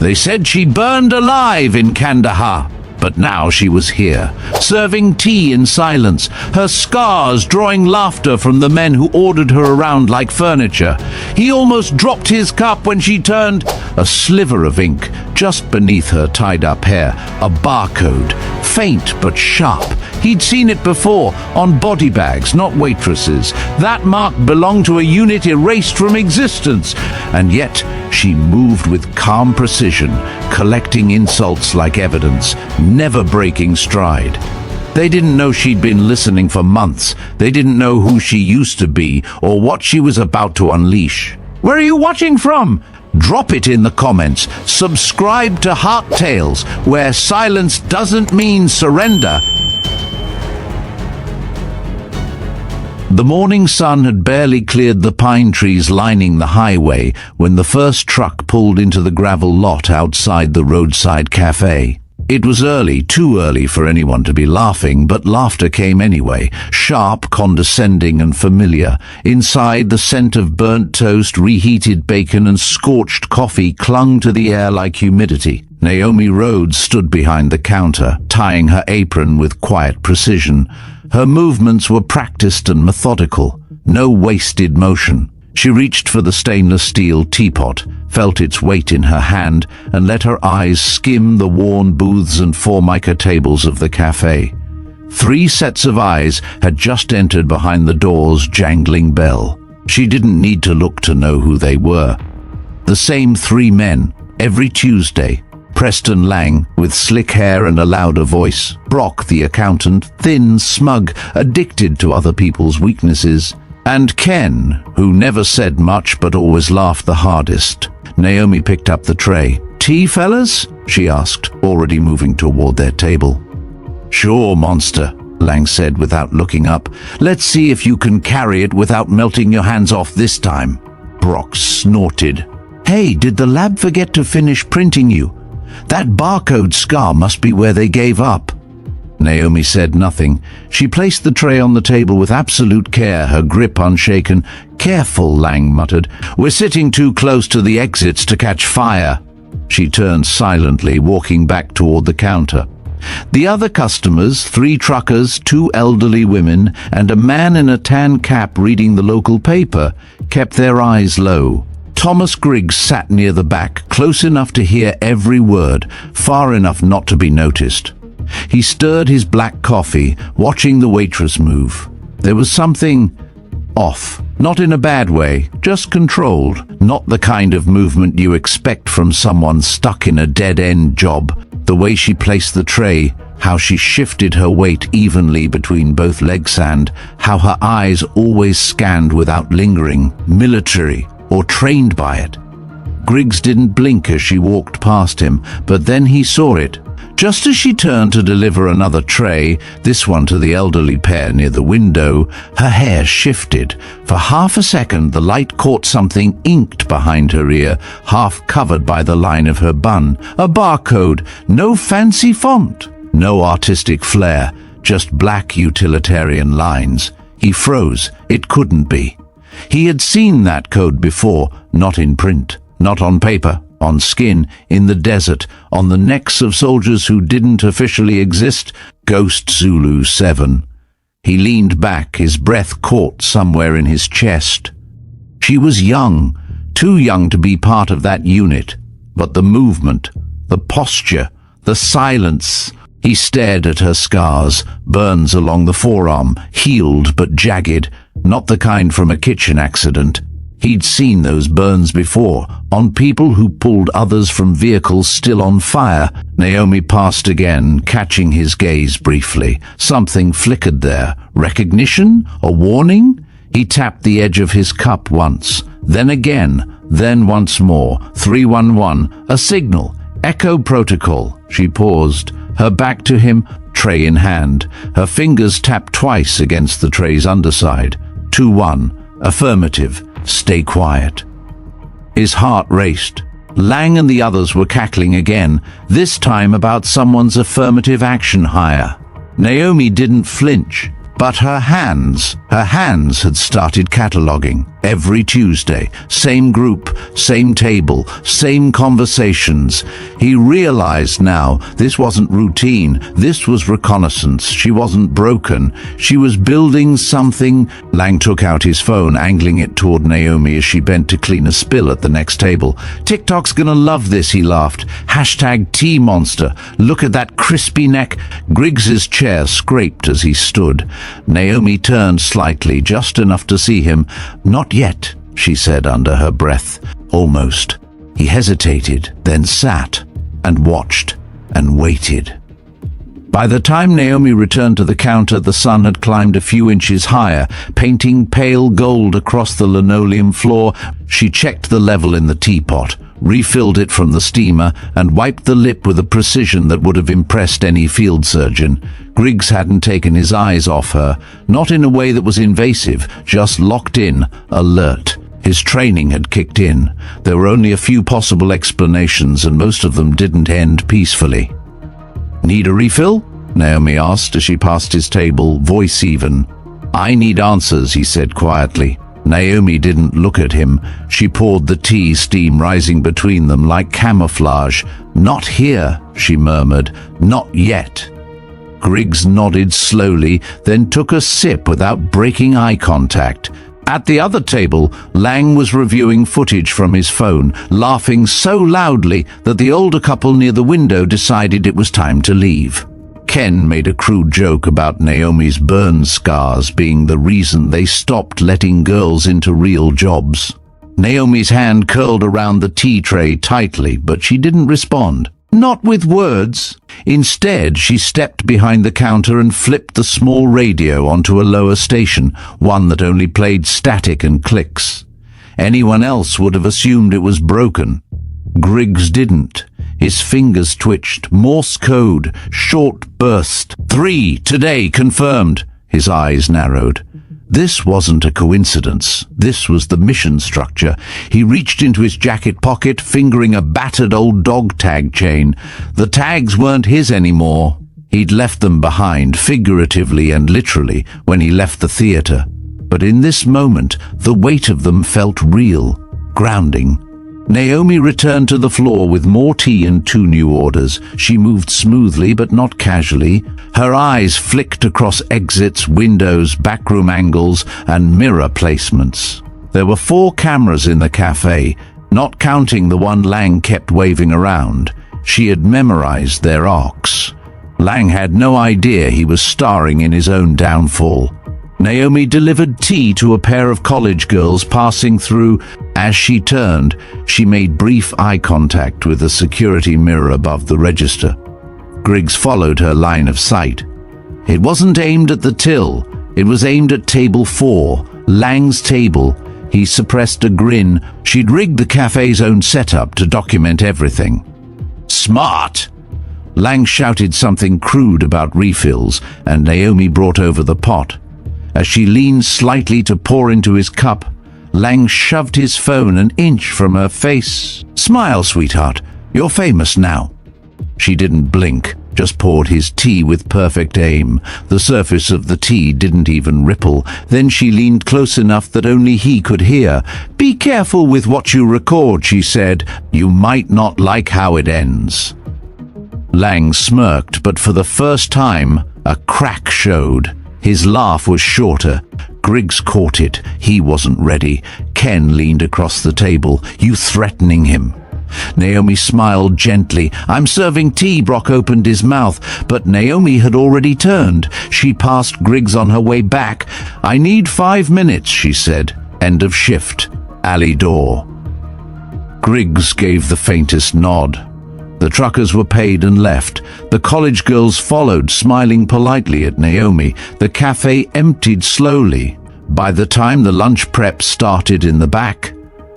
They said she burned alive in Kandahar. But now she was here, serving tea in silence, her scars drawing laughter from the men who ordered her around like furniture. He almost dropped his cup when she turned, a sliver of ink just beneath her tied-up hair, a barcode, faint but sharp. He'd seen it before, on body bags, not waitresses. That mark belonged to a unit erased from existence. And yet, she moved with calm precision, collecting insults like evidence, never breaking stride. They didn't know she'd been listening for months. They didn't know who she used to be or what she was about to unleash. Where are you watching from? Drop it in the comments. Subscribe to Heart Tales, where silence doesn't mean surrender. The morning sun had barely cleared the pine trees lining the highway when the first truck pulled into the gravel lot outside the roadside cafe. It was early, too early for anyone to be laughing, but laughter came anyway, sharp, condescending and familiar. Inside, the scent of burnt toast, reheated bacon and scorched coffee clung to the air like humidity. Naomi Rhodes stood behind the counter, tying her apron with quiet precision. Her movements were practiced and methodical, no wasted motion. She reached for the stainless steel teapot, felt its weight in her hand, and let her eyes skim the worn booths and formica tables of the cafe. 3 sets of eyes had just entered behind the door's jangling bell. She didn't need to look to know who they were. The same 3 men, every Tuesday. Preston Lang, with slick hair and a louder voice. Brock, the accountant, thin, smug, addicted to other people's weaknesses. And Ken, who never said much but always laughed the hardest. Naomi picked up the tray. "Tea, fellas?" she asked, already moving toward their table. "Sure, monster," Lang said without looking up. "Let's see if you can carry it without melting your hands off this time." Brock snorted. "Hey, did the lab forget to finish printing you? That barcode scar must be where they gave up." Naomi said nothing. She placed the tray on the table with absolute care, her grip unshaken. "Careful," Lang muttered. "We're sitting too close to the exits to catch fire." She turned silently, walking back toward the counter. The other customers, 3 truckers, 2 elderly women, and a man in a tan cap reading the local paper, kept their eyes low. Thomas Griggs sat near the back, close enough to hear every word, far enough not to be noticed. He stirred his black coffee, watching the waitress move. There was something off, not in a bad way, just controlled, not the kind of movement you expect from someone stuck in a dead-end job. The way she placed the tray, how she shifted her weight evenly between both legs, and how her eyes always scanned without lingering, military or trained by it. Griggs didn't blink as she walked past him, but then he saw it. Just as she turned to deliver another tray, this one to the elderly pair near the window, her hair shifted. For half a second, the light caught something inked behind her ear, half covered by the line of her bun. A barcode, no fancy font, no artistic flair, just black utilitarian lines. He froze. It couldn't be. He had seen that code before, not in print, not on paper, on skin, in the desert, on the necks of soldiers who didn't officially exist. Ghost Zulu-Seven. He leaned back, his breath caught somewhere in his chest. She was young, too young to be part of that unit, but the movement, the posture, the silence. He stared at her scars, burns along the forearm, healed but jagged, not the kind from a kitchen accident. He'd seen those burns before, on people who pulled others from vehicles still on fire. Naomi passed again, catching his gaze briefly. Something flickered there. Recognition? A warning? He tapped the edge of his cup once, then again, then once more. 311, a signal. Echo protocol. She paused, her back to him, tray in hand. Her fingers tapped twice against the tray's underside. 2-1, affirmative. Stay quiet. His heart raced. Lang and the others were cackling again, this time about someone's affirmative action hire. Naomi didn't flinch, but her hands had started cataloging. Every Tuesday, same group, same table, same conversations. He realized now this wasn't routine, this was reconnaissance. She wasn't broken, she was building something. Lang took out his phone, angling it toward Naomi as she bent to clean a spill at the next table. TikTok's gonna love this, he laughed. Hashtag tea monster. Look at that crispy neck. Griggs's chair scraped as he stood. Naomi turned slightly, just enough to see him. Not yet, she said under her breath. Almost. He hesitated, then sat and watched and waited. By the time Naomi returned to the counter, the sun had climbed a few inches higher, painting pale gold across the linoleum floor. She checked the level in the teapot, refilled it from the steamer, and wiped the lip with a precision that would have impressed any field surgeon. Griggs hadn't taken his eyes off her, not in a way that was invasive, just locked in, alert. His training had kicked in. There were only a few possible explanations, and most of them didn't end peacefully. "Need a refill?" Naomi asked as she passed his table, voice even. "I need answers," he said quietly. Naomi didn't look at him. She poured the tea, steam rising between them like camouflage. "Not here," she murmured. "Not yet." Griggs nodded slowly, then took a sip without breaking eye contact. At the other table, Lang was reviewing footage from his phone, laughing so loudly that the older couple near the window decided it was time to leave. Ken made a crude joke about Naomi's burn scars being the reason they stopped letting girls into real jobs. Naomi's hand curled around the tea tray tightly, but she didn't respond. Not with words. Instead, she stepped behind the counter and flipped the small radio onto a lower station, one that only played static and clicks. Anyone else would have assumed it was broken. Griggs didn't. His fingers twitched. Morse code, short burst. 3 today, confirmed. His eyes narrowed. This wasn't a coincidence. This was the mission structure. He reached into his jacket pocket, fingering a battered old dog tag chain. The tags weren't his anymore. He'd left them behind, figuratively and literally, when he left the theater. But in this moment, the weight of them felt real, grounding. Naomi returned to the floor with more tea and 2 new orders. She moved smoothly but not casually. Her eyes flicked across exits, windows, backroom angles, and mirror placements. There were 4 cameras in the cafe, not counting the one Lang kept waving around. She had memorized their arcs. Lang had no idea he was starring in his own downfall. Naomi delivered tea to a pair of college girls passing through. As she turned, she made brief eye contact with the security mirror above the register. Griggs followed her line of sight. It wasn't aimed at the till. It was aimed at table 4, Lang's table. He suppressed a grin. She'd rigged the cafe's own setup to document everything. "Smart!" Lang shouted something crude about refills, and Naomi brought over the pot. As she leaned slightly to pour into his cup, Lang shoved his phone an inch from her face. "Smile, sweetheart. You're famous now." She didn't blink, just poured his tea with perfect aim. The surface of the tea didn't even ripple. Then she leaned close enough that only he could hear. "Be careful with what you record," she said. "You might not like how it ends." Lang smirked, but for the first time, a crack showed. His laugh was shorter. Griggs caught it. He wasn't ready. Ken leaned across the table. "You threatening him?" Naomi smiled gently. "I'm serving tea." Brock opened his mouth, but Naomi had already turned. She passed Griggs on her way back. "I need 5 minutes," she said. "End of shift. Alley door." Griggs gave the faintest nod. The truckers were paid and left. The college girls followed, smiling politely at Naomi. The cafe emptied slowly. By the time the lunch prep started in the back,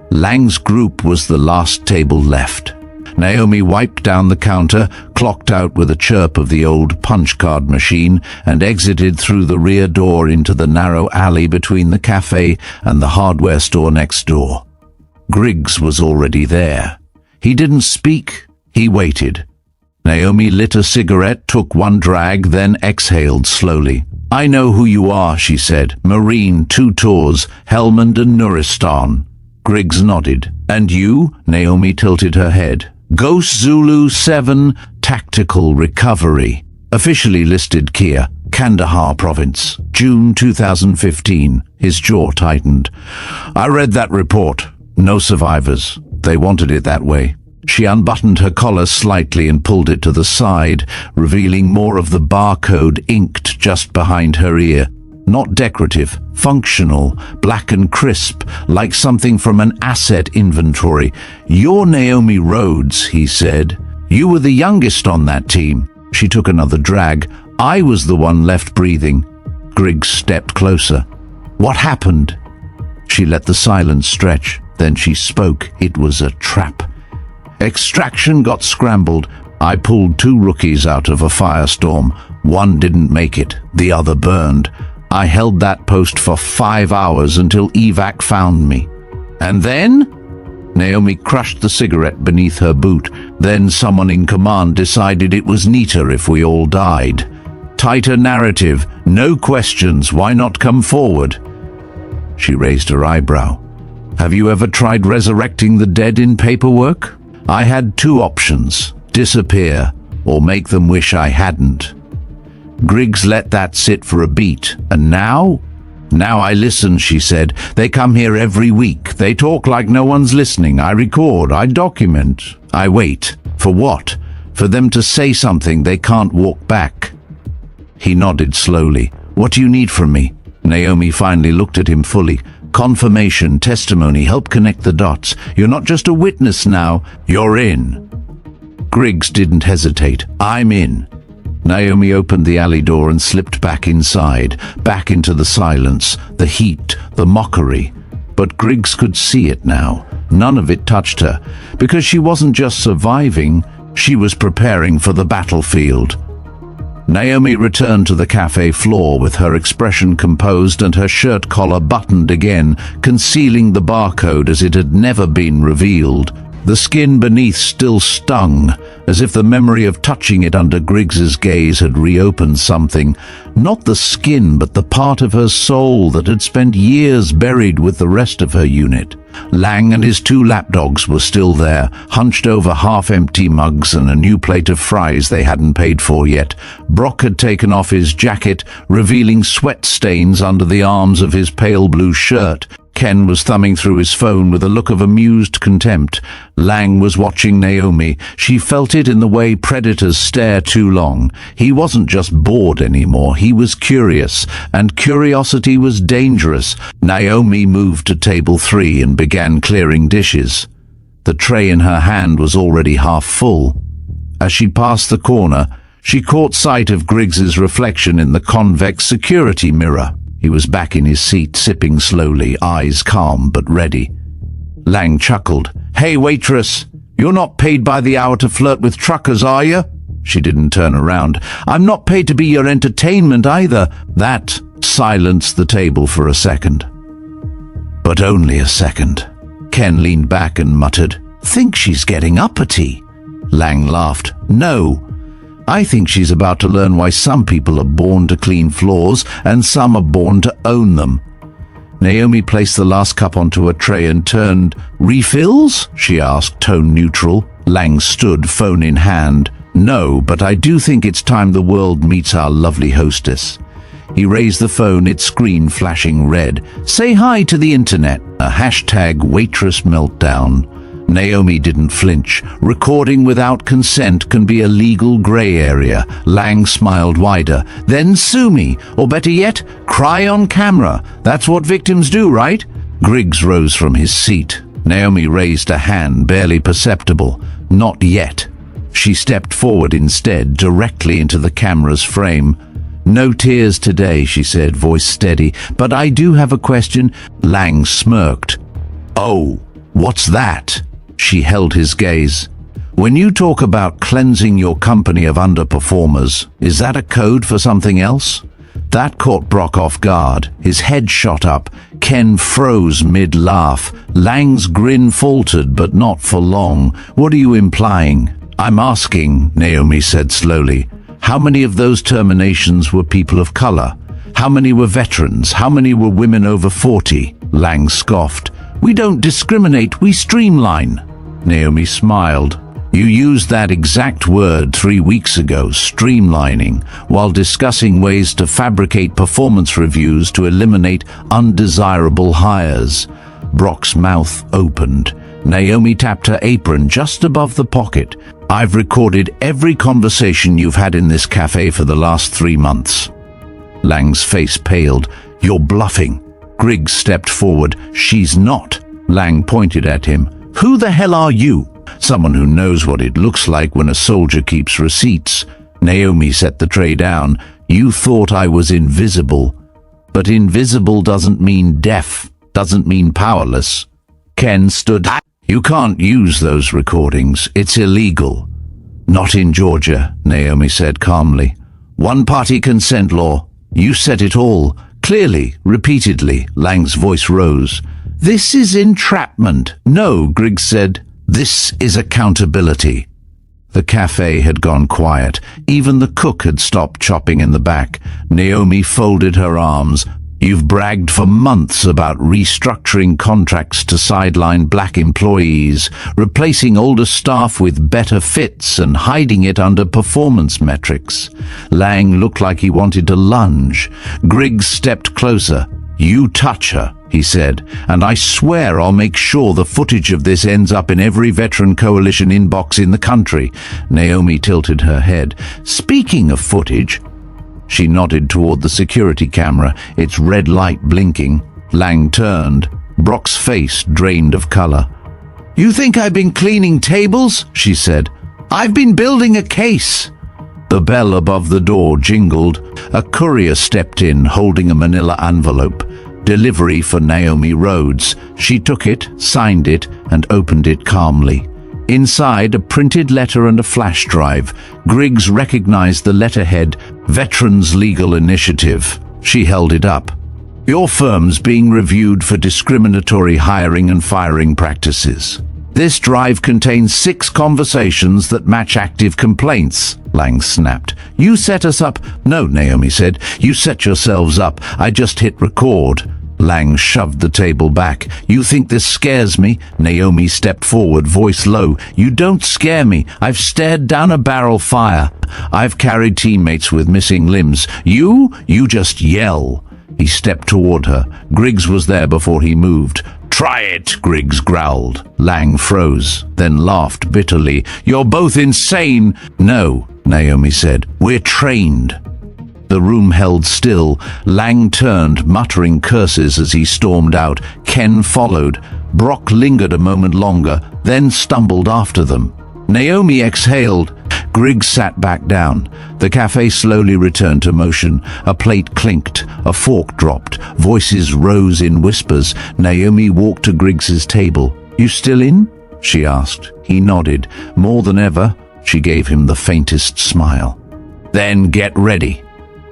Lang's group was the last table left. Naomi wiped down the counter, clocked out with a chirp of the old punch card machine, and exited through the rear door into the narrow alley between the cafe and the hardware store next door. Griggs was already there. He didn't speak. He waited. Naomi lit a cigarette, took one drag, then exhaled slowly. "I know who you are," she said. "Marine, 2 tours, Helmand and Nuristan." Griggs nodded. "And you?" Naomi tilted her head. "Ghost Zulu-Seven, Tactical Recovery." Officially listed Kia, Kandahar Province, June 2015. His jaw tightened. "I read that report. No survivors. They wanted it that way." She unbuttoned her collar slightly and pulled it to the side, revealing more of the barcode inked just behind her ear. Not decorative, functional, black and crisp, like something from an asset inventory. "You're Naomi Rhodes," he said. "You were the youngest on that team." She took another drag. "I was the one left breathing." Griggs stepped closer. "What happened?" She let the silence stretch. Then she spoke. It was a trap. "Extraction got scrambled. I pulled 2 rookies out of a firestorm. One didn't make it. The other burned. I held that post for 5 hours until evac found me." "And then?" Naomi crushed the cigarette beneath her boot. "Then someone in command decided it was neater if we all died. Tighter narrative. No questions. Why not come forward?" She raised her eyebrow. "Have you ever tried resurrecting the dead in paperwork? I had 2 options. Disappear, or make them wish I hadn't." Griggs let that sit for a beat. "And now?" "Now I listen," she said. "They come here every week. They talk like no one's listening. I record, I document, I wait. For what? For them to say something they can't walk back." He nodded slowly. "What do you need from me?" Naomi finally looked at him fully. "Confirmation, testimony, help connect the dots. You're not just a witness now, you're in." Griggs didn't hesitate. "I'm in." Naomi opened the alley door and slipped back inside, back into the silence, the heat, the mockery. But Griggs could see it now. None of it touched her, because she wasn't just surviving, she was preparing for the battlefield. Naomi returned to the cafe floor with her expression composed and her shirt collar buttoned again, concealing the barcode as it had never been revealed. The skin beneath still stung, as if the memory of touching it under Griggs's gaze had reopened something. Not the skin, but the part of her soul that had spent years buried with the rest of her unit. Lang and his 2 lapdogs were still there, hunched over half-empty mugs and a new plate of fries they hadn't paid for yet. Brock had taken off his jacket, revealing sweat stains under the arms of his pale blue shirt. Ken was thumbing through his phone with a look of amused contempt. Lang was watching Naomi. She felt it in the way predators stare too long. He wasn't just bored anymore, he was curious, and curiosity was dangerous. Naomi moved to table 3 and began clearing dishes. The tray in her hand was already half full. As she passed the corner, she caught sight of Griggs's reflection in the convex security mirror. He was back in his seat, sipping slowly, eyes calm but ready. Lang chuckled. "Hey, waitress, you're not paid by the hour to flirt with truckers, are you?" She didn't turn around. "I'm not paid to be your entertainment either." That silenced the table for a second. But only a second. Ken leaned back and muttered, "Think she's getting uppity." Lang laughed. "No. I think she's about to learn why some people are born to clean floors and some are born to own them." Naomi placed the last cup onto a tray and turned. "Refills?" she asked, tone neutral. Lang stood, phone in hand. "No, but I do think it's time the world meets our lovely hostess." He raised the phone, its screen flashing red. "Say hi to the internet." A hashtag waitress meltdown. Naomi didn't flinch. Recording without consent can be a legal grey area. Lang smiled wider. "Then sue me, or better yet, cry on camera. That's what victims do, right?" Griggs rose from his seat. Naomi raised a hand, barely perceptible. "Not yet." She stepped forward instead, directly into the camera's frame. "No tears today," she said, voice steady. "But I do have a question." Lang smirked. "Oh, what's that?" She held his gaze. "When you talk about cleansing your company of underperformers, is that a code for something else?" That caught Brock off guard. His head shot up. Ken froze mid-laugh. Lang's grin faltered, but not for long. "What are you implying?" I'm asking, Naomi said slowly, how many of those terminations were people of color? How many were veterans? How many were women over 40? Lang scoffed. We don't discriminate, we streamline. Naomi smiled. You used that exact word 3 weeks ago, streamlining, while discussing ways to fabricate performance reviews to eliminate undesirable hires. Brock's mouth opened. Naomi tapped her apron just above the pocket. I've recorded every conversation you've had in this cafe for the last 3 months. Lang's face paled. You're bluffing. Griggs stepped forward. She's not. Lang pointed at him. Who the hell are you? Someone who knows what it looks like when a soldier keeps receipts. Naomi set the tray down. You thought I was invisible. But invisible doesn't mean deaf, doesn't mean powerless. Ken stood. You can't use those recordings. It's illegal. Not in Georgia, Naomi said calmly. One-party consent law. You said it all. Clearly, repeatedly. Lang's voice rose. This is entrapment. No, Griggs said. This is accountability. The cafe had gone quiet. Even the cook had stopped chopping in the back. Naomi folded her arms. You've bragged for months about restructuring contracts to sideline black employees, replacing older staff with better fits and hiding it under performance metrics. Lang looked like he wanted to lunge. Griggs stepped closer. You touch her, he said, and I swear I'll make sure the footage of this ends up in every Veteran Coalition inbox in the country. Naomi tilted her head. Speaking of footage... She nodded toward the security camera, its red light blinking. Lang turned. Brock's face drained of color. You think I've been cleaning tables? She said. I've been building a case. The bell above the door jingled. A courier stepped in, holding a manila envelope. Delivery for Naomi Rhodes. She took it, signed it, and opened it calmly. Inside, a printed letter and a flash drive. Griggs recognized the letterhead, Veterans Legal Initiative. She held it up. Your firm's being reviewed for discriminatory hiring and firing practices. This drive contains 6 conversations that match active complaints, Lang snapped. You set us up. No, Naomi said. You set yourselves up. I just hit record. Lang shoved the table back. You think this scares me? Naomi stepped forward, voice low. You don't scare me. I've stared down a barrel fire. I've carried teammates with missing limbs. You just yell. He stepped toward her. Griggs was there before he moved. Try it, Griggs growled. Lang froze, then laughed bitterly. You're both insane. No, Naomi said. We're trained. The room held still. Lang turned, muttering curses as he stormed out. Ken followed. Brock lingered a moment longer, then stumbled after them. Naomi exhaled. Griggs sat back down. The cafe slowly returned to motion. A plate clinked. A fork dropped. Voices rose in whispers. Naomi walked to Griggs's table. You still in? She asked. He nodded. More than ever, she gave him the faintest smile. Then get ready.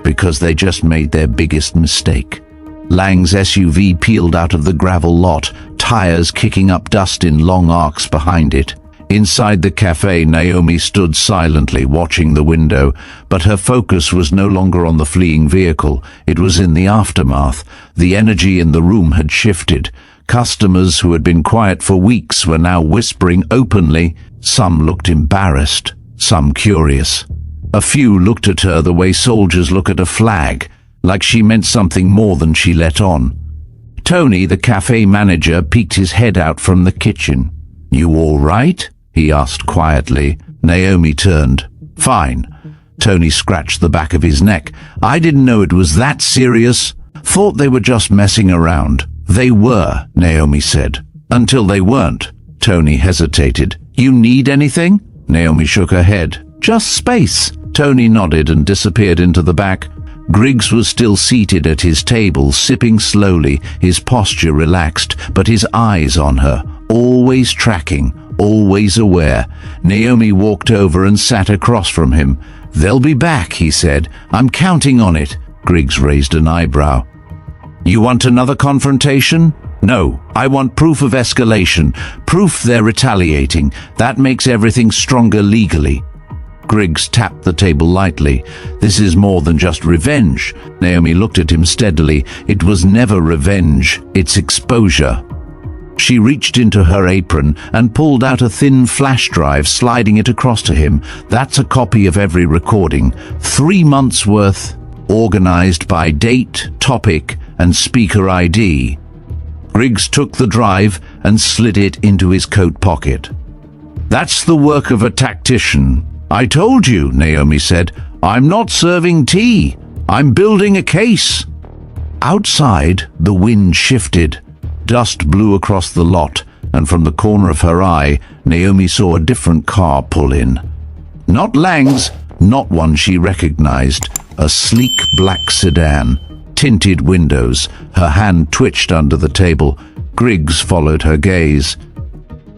Because they just made their biggest mistake. Lang's SUV peeled out of the gravel lot, tires kicking up dust in long arcs behind it. Inside the cafe, Naomi stood silently, watching the window, but her focus was no longer on the fleeing vehicle. It was in the aftermath. The energy in the room had shifted. Customers who had been quiet for weeks were now whispering openly. Some looked embarrassed, some curious. A few looked at her the way soldiers look at a flag, like she meant something more than she let on. Tony, the cafe manager, peeked his head out from the kitchen. You all right? He asked quietly. Naomi turned. Fine. Tony scratched the back of his neck. I didn't know it was that serious. Thought they were just messing around. They were, Naomi said. Until they weren't. Tony hesitated. You need anything? Naomi shook her head. Just space. Tony nodded and disappeared into the back. Griggs was still seated at his table, sipping slowly, his posture relaxed, but his eyes on her, always tracking, always aware. Naomi walked over and sat across from him. They'll be back, he said. I'm counting on it. Griggs raised an eyebrow. You want another confrontation? No, I want proof of escalation, proof they're retaliating. That makes everything stronger legally. Griggs tapped the table lightly. This is more than just revenge. Naomi looked at him steadily. It was never revenge, it's exposure. She reached into her apron and pulled out a thin flash drive, sliding it across to him. That's a copy of every recording. 3 months worth, organized by date, topic, and speaker ID. Griggs took the drive and slid it into his coat pocket. That's the work of a tactician. I told you, Naomi said. I'm not serving tea. I'm building a case. Outside, the wind shifted. Dust blew across the lot, and from the corner of her eye, Naomi saw a different car pull in. Not Lang's, not one she recognized. A sleek black sedan, tinted windows. Her hand twitched under the table. Griggs followed her gaze.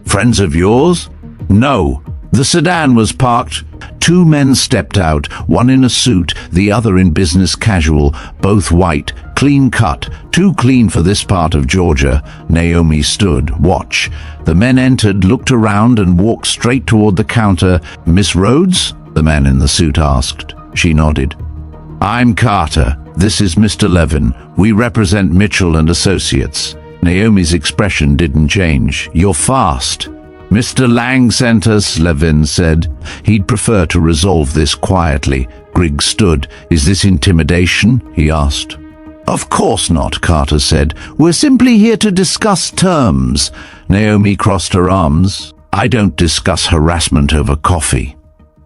Friends of yours? No. The sedan was parked. 2 men stepped out, one in a suit, the other in business casual, both white, clean-cut, too clean for this part of Georgia. Naomi stood, watch. The men entered, looked around, and walked straight toward the counter. Miss Rhodes? The man in the suit asked. She nodded. I'm Carter. This is Mr. Levin. We represent Mitchell and Associates. Naomi's expression didn't change. You're fast. Mr. Lang sent us, Levin said. He'd prefer to resolve this quietly. Griggs stood. Is this intimidation? He asked. Of course not, Carter said. We're simply here to discuss terms. Naomi crossed her arms. I don't discuss harassment over coffee.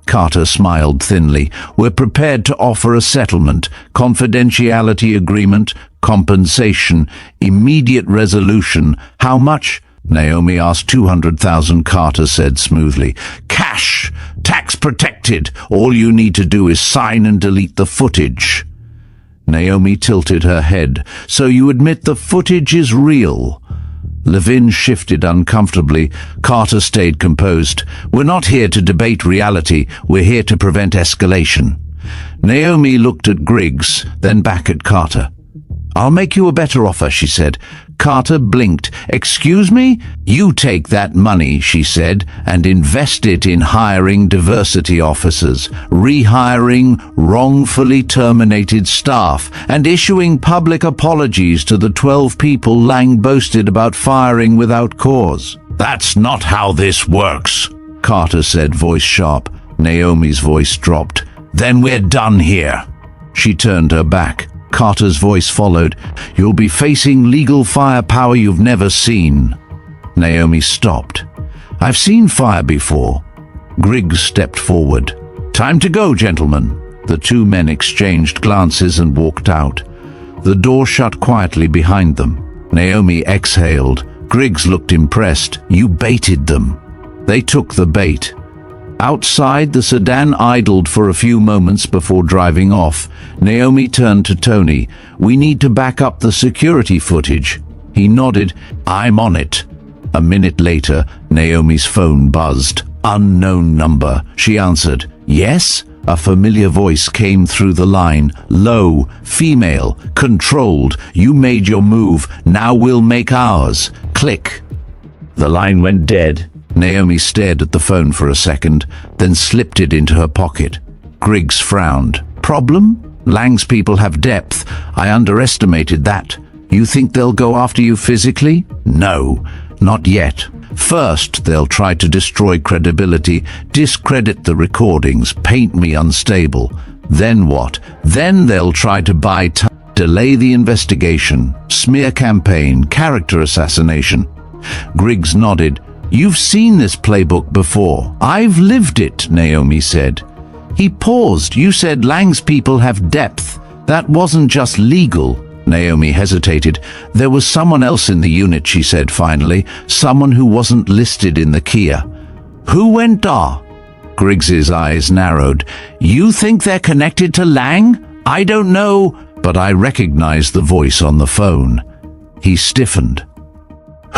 Carter smiled thinly. We're prepared to offer a settlement, confidentiality agreement, compensation, immediate resolution. How much? Naomi asked. 200,000, Carter said smoothly. Cash! Tax protected! All you need to do is sign and delete the footage. Naomi tilted her head. So you admit the footage is real? Levin shifted uncomfortably. Carter stayed composed. We're not here to debate reality. We're here to prevent escalation. Naomi looked at Griggs, then back at Carter. I'll make you a better offer, she said. Carter blinked. Excuse me? You take that money, she said, and invest it in hiring diversity officers, rehiring wrongfully terminated staff, and issuing public apologies to the 12 people Lang boasted about firing without cause. That's not how this works, Carter said, voice sharp. Naomi's voice dropped. Then we're done here. She turned her back. Carter's voice followed. You'll be facing legal firepower you've never seen. Naomi stopped. I've seen fire before. Griggs stepped forward. Time to go, gentlemen. The 2 men exchanged glances and walked out. The door shut quietly behind them. Naomi exhaled. Griggs looked impressed. You baited them. They took the bait. Outside, the sedan idled for a few moments before driving off. Naomi turned to Tony. We need to back up the security footage. He nodded. I'm on it. A minute later, Naomi's phone buzzed. Unknown number. She answered. Yes? A familiar voice came through the line. Low, female, controlled. You made your move. Now we'll make ours. Click. The line went dead. Naomi stared at the phone for a second, then slipped it into her pocket. Griggs frowned. Problem? Lang's people have depth. I underestimated that. You think they'll go after you physically? No, not yet. First, they'll try to destroy credibility, discredit the recordings, paint me unstable. Then what? Then they'll try to buy time, delay the investigation, smear campaign, character assassination. Griggs nodded. You've seen this playbook before. I've lived it, Naomi said. He paused. You said Lang's people have depth. That wasn't just legal. Naomi hesitated. There was someone else in the unit, she said finally. Someone who wasn't listed in the Kia. Who went dar? Griggs's eyes narrowed. You think they're connected to Lang? I don't know, but I recognized the voice on the phone. He stiffened.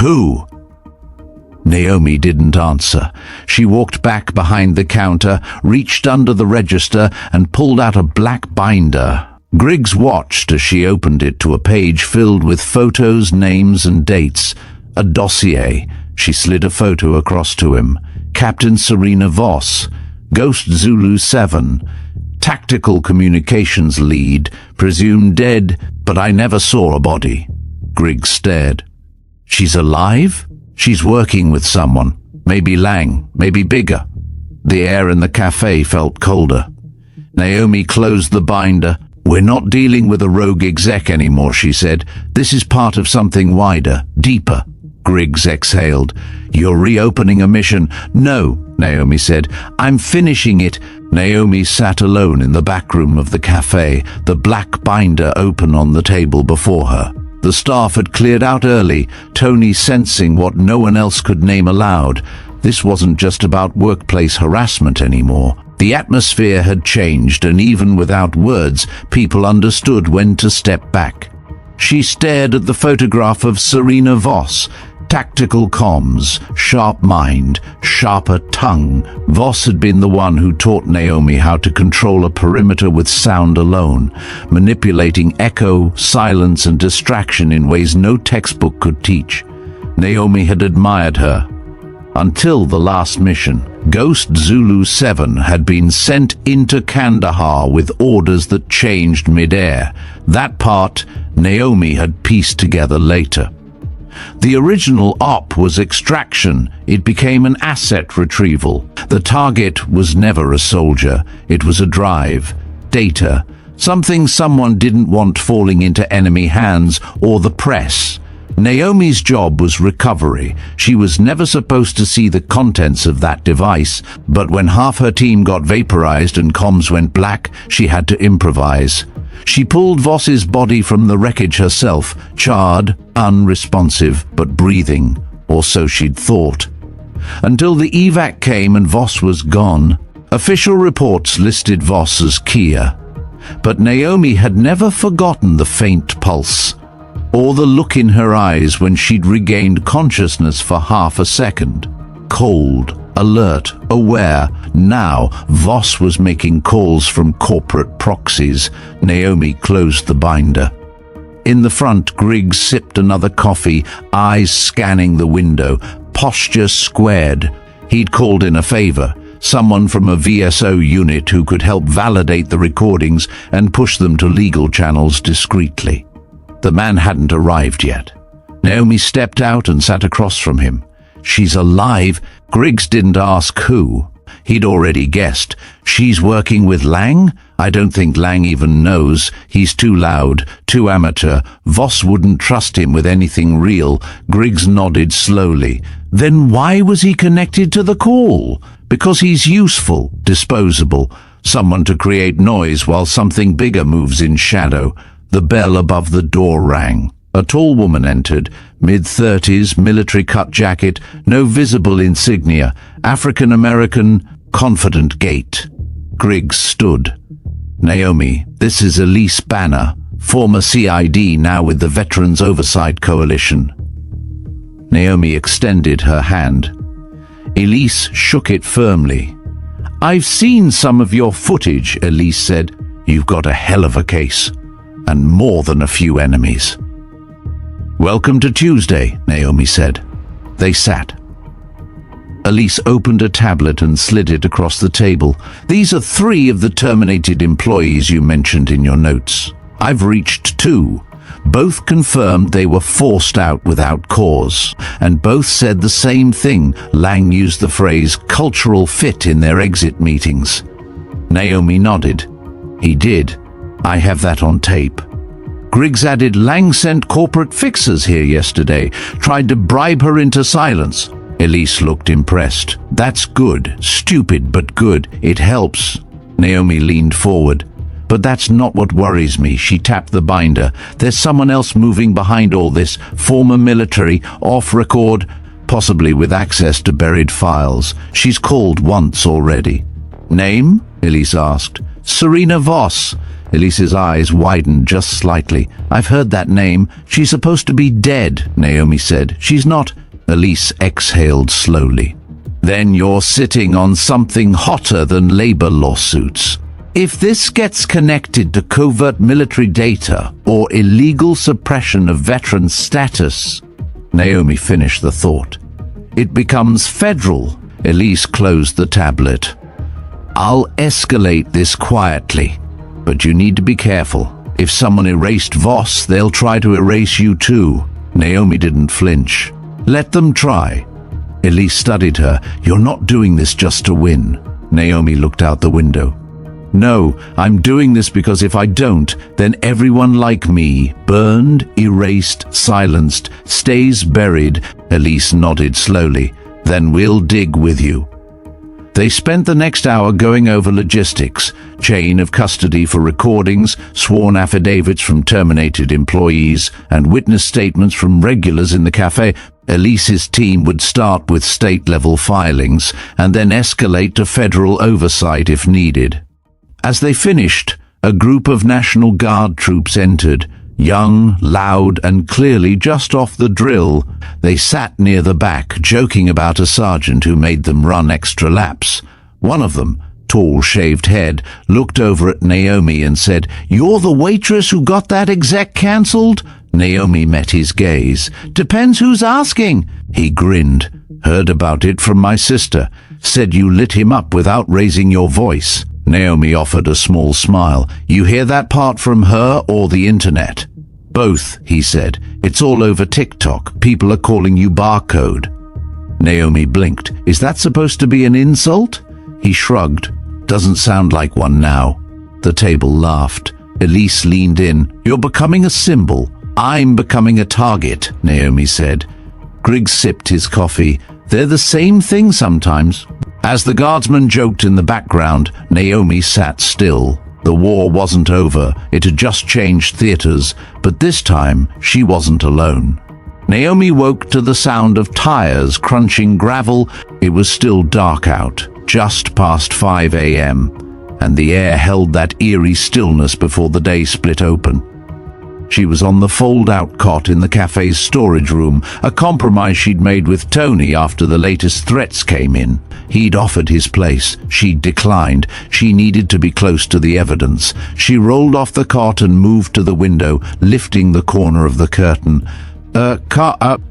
Who? Naomi didn't answer. She walked back behind the counter, reached under the register, and pulled out a black binder. Griggs watched as she opened it to a page filled with photos, names and dates. A dossier. She slid a photo across to him. Captain Serena Voss, Ghost Zulu-Seven, Tactical Communications Lead, presumed dead, but I never saw a body. Griggs stared. She's alive? She's working with someone. Maybe Lang, maybe bigger. The air in the cafe felt colder. Naomi closed the binder. We're not dealing with a rogue exec anymore, she said. This is part of something wider, deeper. Griggs exhaled. You're reopening a mission. No, Naomi said. I'm finishing it. Naomi sat alone in the back room of the cafe, the black binder open on the table before her. The staff had cleared out early, Tony sensing what no one else could name aloud. This wasn't just about workplace harassment anymore. The atmosphere had changed, and even without words, people understood when to step back. She stared at the photograph of Serena Voss. Tactical comms, sharp mind, sharper tongue. Voss had been the one who taught Naomi how to control a perimeter with sound alone, manipulating echo, silence and distraction in ways no textbook could teach. Naomi had admired her. Until the last mission, Ghost Zulu-Seven had been sent into Kandahar with orders that changed mid-air. That part Naomi had pieced together later. The original op was extraction. It became an asset retrieval. The target was never a soldier. It was a drive, data, something someone didn't want falling into enemy hands or the press. Naomi's job was recovery. She was never supposed to see the contents of that device, but when half her team got vaporized and comms went black, she had to improvise. She pulled Voss's body from the wreckage herself, charred, unresponsive, but breathing, or so she'd thought. Until the evac came and Voss was gone. Official reports listed Voss as Kia. But Naomi had never forgotten the faint pulse, or the look in her eyes when she'd regained consciousness for half a second. Cold, alert, aware. Now, Voss was making calls from corporate proxies. Naomi closed the binder. In the front, Griggs sipped another coffee, eyes scanning the window, posture squared. He'd called in a favor, someone from a VSO unit who could help validate the recordings and push them to legal channels discreetly. The man hadn't arrived yet. Naomi stepped out and sat across from him. She's alive. Griggs didn't ask who. He'd already guessed. She's working with Lang? I don't think Lang even knows. He's too loud, too amateur. Voss wouldn't trust him with anything real. Griggs nodded slowly. Then why was he connected to the call? Because he's useful, disposable. Someone to create noise while something bigger moves in shadow. The bell above the door rang. A tall woman entered, mid-30s, military-cut jacket, no visible insignia, African-American, confident gait. Griggs stood. Naomi, this is Elise Banner, former CID, now with the Veterans Oversight Coalition. Naomi extended her hand. Elise shook it firmly. I've seen some of your footage, Elise said. You've got a hell of a case, and more than a few enemies. Welcome to Tuesday, Naomi said. They sat. Elise opened a tablet and slid it across the table. These are 3 of the terminated employees you mentioned in your notes. I've reached 2. Both confirmed they were forced out without cause, and both said the same thing. Lang used the phrase cultural fit in their exit meetings. Naomi nodded. He did. I have that on tape. Griggs added, Lang sent corporate fixers here yesterday, tried to bribe her into silence. Elise looked impressed. That's good. Stupid, but good. It helps. Naomi leaned forward. But that's not what worries me. She tapped the binder. There's someone else moving behind all this. Former military, off record, possibly with access to buried files. She's called once already. Name? Elise asked. Serena Voss. Elise's eyes widened just slightly. I've heard that name. She's supposed to be dead, Naomi said. She's not. Elise exhaled slowly. Then you're sitting on something hotter than labor lawsuits. If this gets connected to covert military data or illegal suppression of veteran status, Naomi finished the thought, it becomes federal. Elise closed the tablet. I'll escalate this quietly, but you need to be careful. If someone erased Voss, they'll try to erase you too. Naomi didn't flinch. Let them try. Elise studied her. You're not doing this just to win. Naomi looked out the window. No, I'm doing this because if I don't, then everyone like me, burned, erased, silenced, stays buried. Elise nodded slowly. Then we'll dig with you. They spent the next hour going over logistics, chain of custody for recordings, sworn affidavits from terminated employees, and witness statements from regulars in the cafe. Elise's team would start with state-level filings and then escalate to federal oversight if needed. As they finished, a group of National Guard troops entered, young, loud, and clearly just off the drill. They sat near the back, joking about a sergeant who made them run extra laps. One of them, tall, shaved head, looked over at Naomi and said, "You're the waitress who got that exec cancelled?" Naomi met his gaze. "Depends who's asking." He grinned. "Heard about it from my sister. Said you lit him up without raising your voice." Naomi offered a small smile. "You hear that part from her or the internet?" "Both," he said. "It's all over TikTok. People are calling you Barcode." Naomi blinked. "Is that supposed to be an insult?" He shrugged. "Doesn't sound like one now." The table laughed. Elise leaned in. "You're becoming a symbol. I'm becoming a target," Naomi said. Griggs sipped his coffee. "They're the same thing sometimes." As the guardsman joked in the background, Naomi sat still. The war wasn't over. It had just changed theaters, but this time she wasn't alone. Naomi woke to the sound of tires crunching gravel. It was still dark out, just past 5 a.m., and the air held that eerie stillness before the day split open. She was on the fold-out cot in the cafe's storage room, a compromise she'd made with Tony after the latest threats came in. He'd offered his place. She'd declined. She needed to be close to the evidence. She rolled off the cot and moved to the window, lifting the corner of the curtain.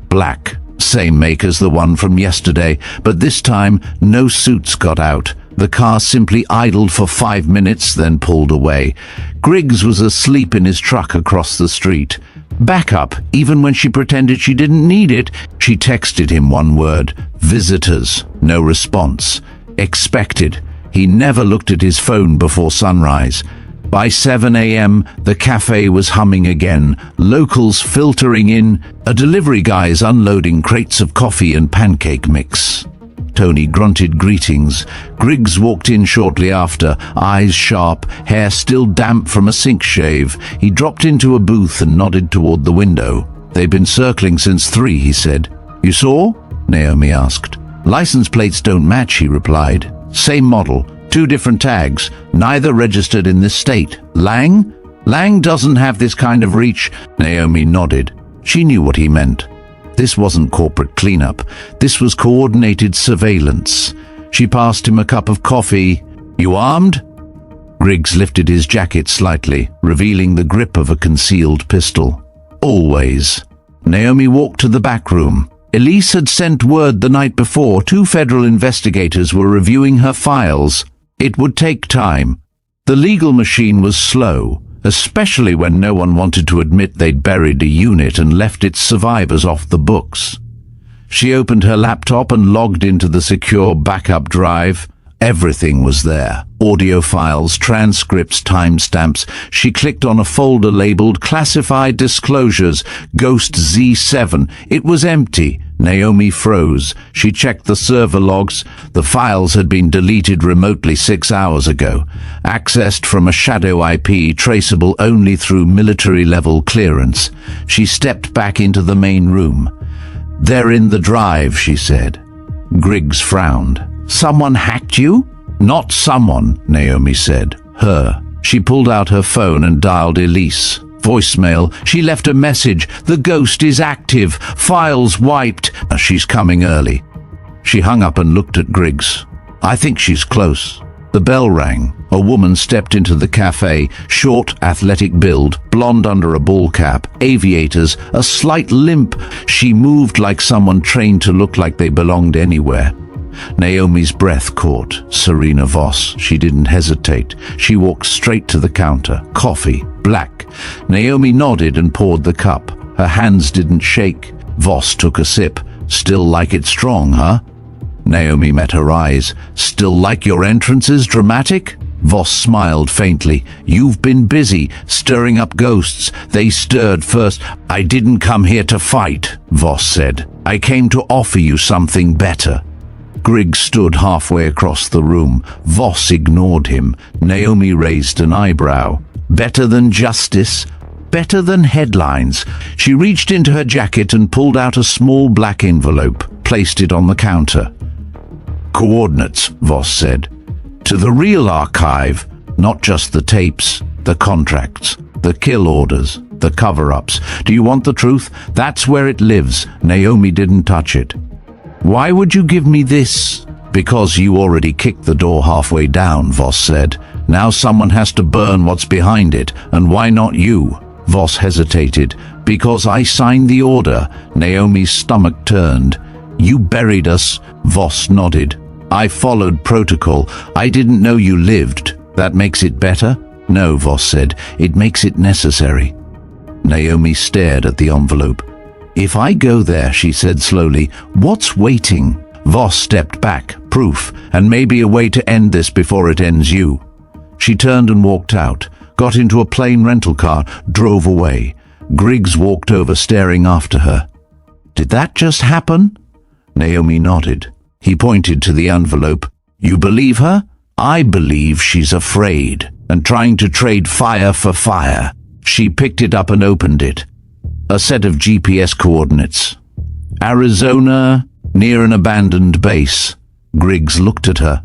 Black. Same make as the one from yesterday, but this time no suits got out. The car simply idled for 5 minutes, then pulled away. Griggs was asleep in his truck across the street. Backup, even when she pretended she didn't need it. She texted him one word: visitors. No response. Expected. He never looked at his phone before sunrise. By 7 a.m., the cafe was humming again, locals filtering in, a delivery guy's unloading crates of coffee and pancake mix. Tony grunted greetings. Griggs walked in shortly after, eyes sharp, hair still damp from a sink shave. He dropped into a booth and nodded toward the window. "They've been circling since 3, he said. "You saw?" Naomi asked. "License plates don't match," he replied. "Same model, 2 different tags, neither registered in this state. Lang? Lang doesn't have this kind of reach." Naomi nodded. She knew what he meant. This wasn't corporate cleanup. This was coordinated surveillance. She passed him a cup of coffee. "You armed?" Griggs lifted his jacket slightly, revealing the grip of a concealed pistol. "Always." Naomi walked to the back room. Elise had sent word the night before 2 federal investigators were reviewing her files. It would take time. The legal machine was slow, especially when no one wanted to admit they'd buried a unit and left its survivors off the books. She opened her laptop and logged into the secure backup drive. Everything was there. Audio files, transcripts, timestamps. She clicked on a folder labeled Classified Disclosures, Ghost Zulu-Seven. It was empty. Naomi froze. She checked the server logs. The files had been deleted remotely 6 hours ago, accessed from a shadow IP traceable only through military-level clearance. She stepped back into the main room. "They're in the drive," she said. Griggs frowned. "Someone hacked you?" "Not someone," Naomi said. "Her." She pulled out her phone and dialed Elise. Voicemail. She left a message. "The ghost is active. Files wiped. She's coming early." She hung up and looked at Griggs. "I think she's close." The bell rang. A woman stepped into the cafe, short, athletic build, blonde under a ball cap, aviators, a slight limp. She moved like someone trained to look like they belonged anywhere. Naomi's breath caught. Serena Voss. She didn't hesitate. She walked straight to the counter. Coffee, black. Naomi nodded and poured the cup. Her hands didn't shake. Voss took a sip. Still like it strong, huh? Naomi met her eyes. Still like your entrances dramatic? Voss smiled faintly. You've been busy, stirring up ghosts. They stirred first. I didn't come here to fight, Voss said. I came to offer you something better. Griggs stood halfway across the room. Voss ignored him. Naomi raised an eyebrow. Better than justice? Better than headlines. She reached into her jacket and pulled out a small black envelope, placed it on the counter. Coordinates, Voss said. To the real archive, not just the tapes, the contracts, the kill orders, the cover-ups. Do you want the truth? That's where it lives. Naomi didn't touch it. Why would you give me this? Because you already kicked the door halfway down, Voss said. Now someone has to burn what's behind it, and why not you? Voss hesitated. Because I signed the order. Naomi's stomach turned. You buried us. Voss nodded. I followed protocol. I didn't know you lived. That makes it better? No, Voss said. It makes it necessary. Naomi stared at the envelope. If I go there, she said slowly, what's waiting? Voss stepped back. Proof, and maybe a way to end this before it ends you. She turned and walked out, got into a plain rental car, drove away. Griggs walked over, staring after her. Did that just happen? Naomi nodded. He pointed to the envelope. You believe her? I believe she's afraid and trying to trade fire for fire. She picked it up and opened it. A set of GPS coordinates. Arizona, near an abandoned base. Griggs looked at her.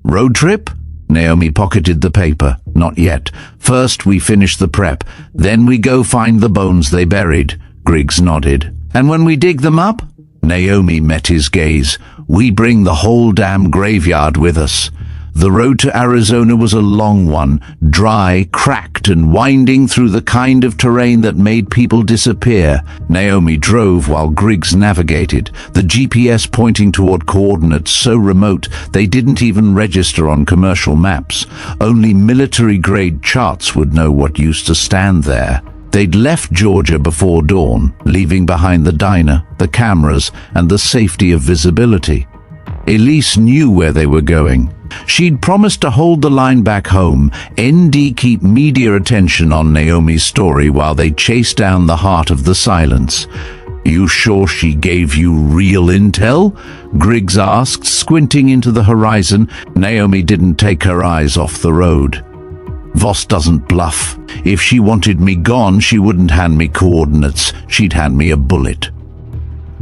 Road trip? Naomi pocketed the paper. Not yet. First we finish the prep. Then we go find the bones they buried. Griggs nodded. And when we dig them up? Naomi met his gaze. We bring the whole damn graveyard with us. The road to Arizona was a long one, dry, cracked, and winding through the kind of terrain that made people disappear. Naomi drove while Griggs navigated, the GPS pointing toward coordinates so remote they didn't even register on commercial maps. Only military-grade charts would know what used to stand there. They'd left Georgia before dawn, leaving behind the diner, the cameras, and the safety of visibility. Elise knew where they were going. She'd promised to hold the line back home, ND keep media attention on Naomi's story while they chased down the heart of the silence. You sure she gave you real intel? Griggs asked, squinting into the horizon. Naomi didn't take her eyes off the road. Voss doesn't bluff. If she wanted me gone, she wouldn't hand me coordinates. She'd hand me a bullet.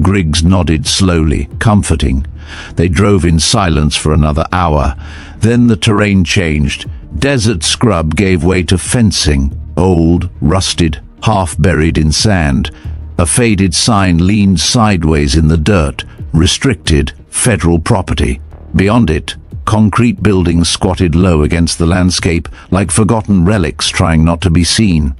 Griggs nodded slowly, comforting. They drove in silence for another hour. Then the terrain changed. Desert scrub gave way to fencing, old, rusted, half buried in sand. A faded sign leaned sideways in the dirt, restricted, federal property. Beyond it, concrete buildings squatted low against the landscape like forgotten relics trying not to be seen.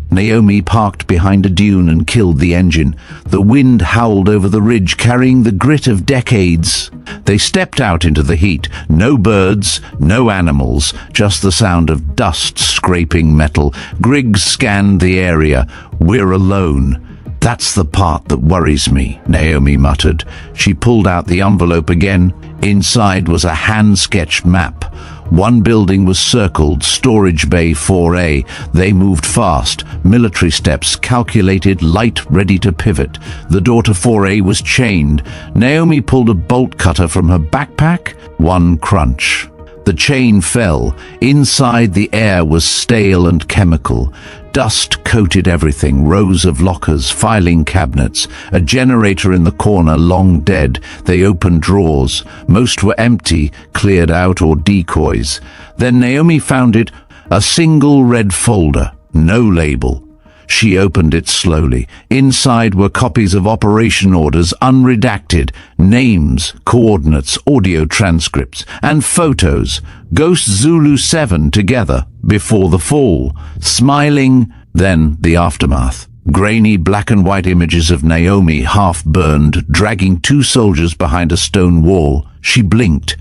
Naomi parked behind a dune and killed the engine. The wind howled over the ridge, carrying the grit of decades. They stepped out into the heat. No birds, no animals, just the sound of dust scraping metal. Griggs scanned the area. We're alone. That's the part that worries me, Naomi muttered. She pulled out the envelope again. Inside was a hand-sketched map. One building was circled, Storage Bay 4A. They moved fast, military steps, calculated, light, ready to pivot. The door to 4A was chained. Naomi pulled a bolt cutter from her backpack. One crunch. The chain fell. Inside, the air was stale and chemical. Dust coated everything, rows of lockers, filing cabinets, a generator in the corner long dead. They opened drawers. Most were empty, cleared out or decoys. Then Naomi found it, a single red folder, no label. She opened it slowly. Inside were copies of operation orders, unredacted, names, coordinates, audio transcripts, and photos. Ghost Zulu-Seven together, before the fall, smiling, then the aftermath. Grainy black and white images of Naomi, half-burned, dragging two soldiers behind a stone wall. She blinked.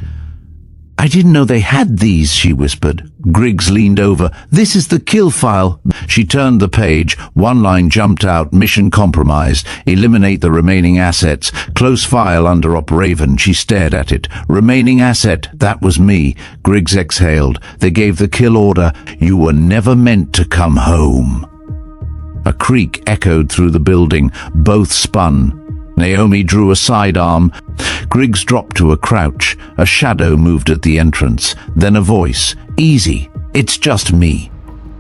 "I didn't know they had these," she whispered. Griggs leaned over. "This is the kill file." She turned the page. One line jumped out. "Mission compromised. Eliminate the remaining assets. Close file under Op Raven." She stared at it. "Remaining asset. That was me." Griggs exhaled. "They gave the kill order. You were never meant to come home." A creak echoed through the building. Both spun. Naomi drew a sidearm. Griggs dropped to a crouch. A shadow moved at the entrance. Then a voice. "Easy. It's just me."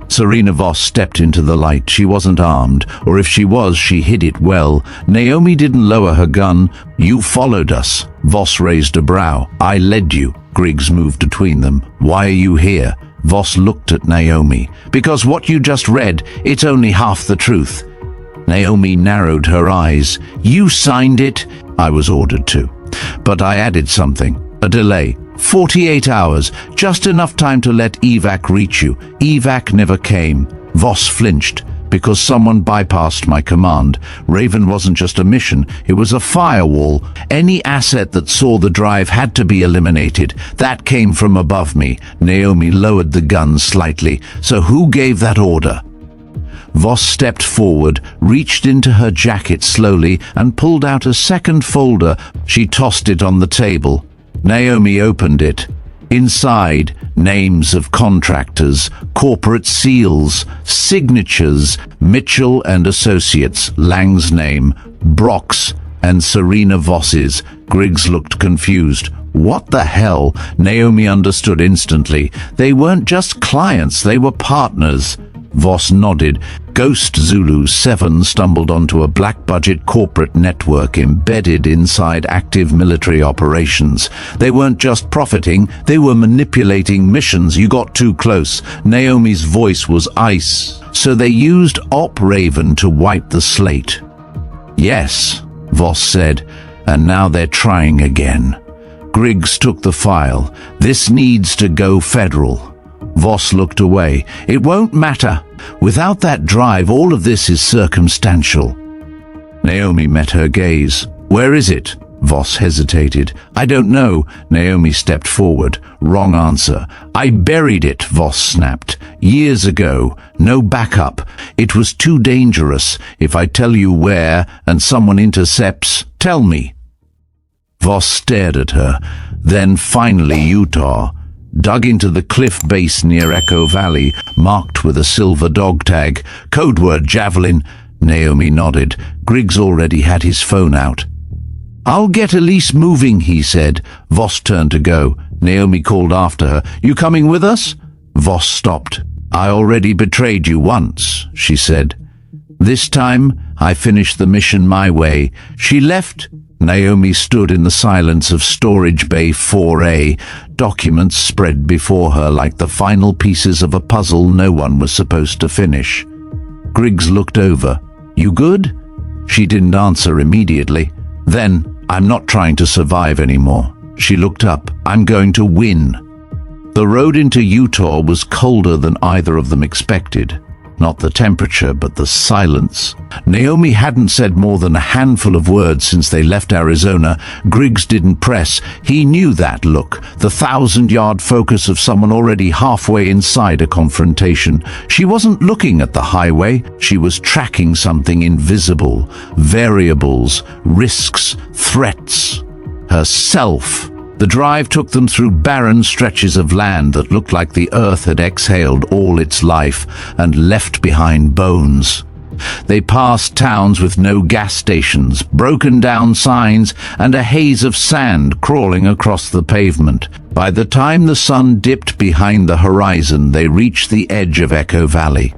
Serena Voss stepped into the light. She wasn't armed, or if she was, she hid it well. Naomi didn't lower her gun. "You followed us." Voss raised a brow. "I led you." Griggs moved between them. "Why are you here?" Voss looked at Naomi. "Because what you just read, it's only half the truth." Naomi narrowed her eyes. "You signed it." "I was ordered to. But I added something. A delay. 48 hours. Just enough time to let evac reach you. Evac never came." Voss flinched. "Because someone bypassed my command. Raven wasn't just a mission, it was a firewall. Any asset that saw the drive had to be eliminated. That came from above me." Naomi lowered the gun slightly. "So who gave that order?" Voss stepped forward, reached into her jacket slowly, and pulled out a second folder. She tossed it on the table. Naomi opened it. Inside, names of contractors, corporate seals, signatures, Mitchell and Associates, Lang's name, Brock's, and Serena Voss's. Griggs looked confused. "What the hell?" Naomi understood instantly. They weren't just clients, they were partners. Voss nodded. Ghost Zulu-Seven stumbled onto a black-budget corporate network embedded inside active military operations. They weren't just profiting, they were manipulating missions. "You got too close." Naomi's voice was ice. "So they used Op Raven to wipe the slate?" "Yes," Voss said, "and now they're trying again." Griggs took the file. "This needs to go federal." Voss looked away. "It won't matter. Without that drive, all of this is circumstantial." Naomi met her gaze. "Where is it?" Voss hesitated. "I don't know." Naomi stepped forward. "Wrong answer." "I buried it," Voss snapped. "Years ago. No backup. It was too dangerous. If I tell you where and someone intercepts, tell me." Voss stared at her. "Then finally Utah. Dug into the cliff base near Echo Valley, marked with a silver dog tag. Code word Javelin." Naomi nodded. Griggs already had his phone out. "I'll get Elise moving," he said. Voss turned to go. Naomi called after her. "You coming with us?" Voss stopped. "I already betrayed you once," she said. "This time, I finished the mission my way." She left. Naomi stood in the silence of Storage Bay 4A. Documents spread before her like the final pieces of a puzzle no one was supposed to finish. Griggs looked over. "You good?" She didn't answer immediately. Then, "I'm not trying to survive anymore." She looked up. "I'm going to win." The road into Utah was colder than either of them expected. Not the temperature, but the silence. Naomi hadn't said more than a handful of words since they left Arizona. Griggs didn't press. He knew that look, the 1,000-yard focus of someone already halfway inside a confrontation. She wasn't looking at the highway. She was tracking something invisible. Variables, risks, threats. Herself. The drive took them through barren stretches of land that looked like the earth had exhaled all its life and left behind bones. They passed towns with no gas stations, broken down signs, and a haze of sand crawling across the pavement. By the time the sun dipped behind the horizon, they reached the edge of Echo Valley.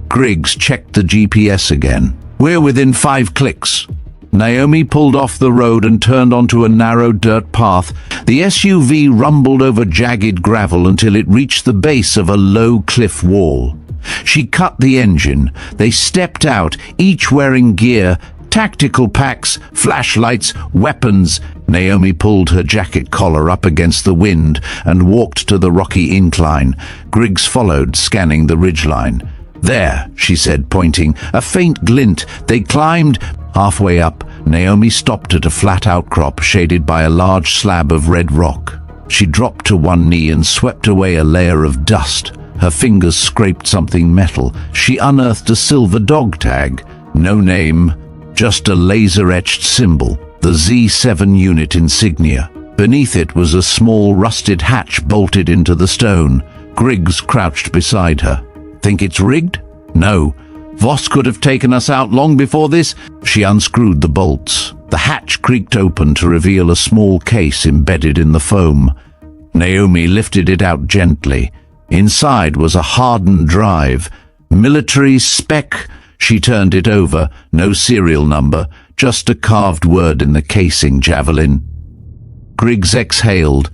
Griggs checked the GPS again. "We're within 5 clicks." Naomi pulled off the road and turned onto a narrow dirt path. The SUV rumbled over jagged gravel until it reached the base of a low cliff wall. She cut the engine. They stepped out, each wearing gear, tactical packs, flashlights, weapons. Naomi pulled her jacket collar up against the wind and walked to the rocky incline. Griggs followed, scanning the ridgeline. "There," she said, pointing. A faint glint. They climbed. Halfway up, Naomi stopped at a flat outcrop shaded by a large slab of red rock. She dropped to one knee and swept away a layer of dust. Her fingers scraped something metal. She unearthed a silver dog tag. No name, just a laser-etched symbol, the Z7 unit insignia. Beneath it was a small rusted hatch bolted into the stone. Griggs crouched beside her. "Think it's rigged?" "No. Voss could have taken us out long before this." She unscrewed the bolts. The hatch creaked open to reveal a small case embedded in the foam. Naomi lifted it out gently. Inside was a hardened drive. Military spec. She turned it over. No serial number, just a carved word in the casing, Javelin. Griggs exhaled.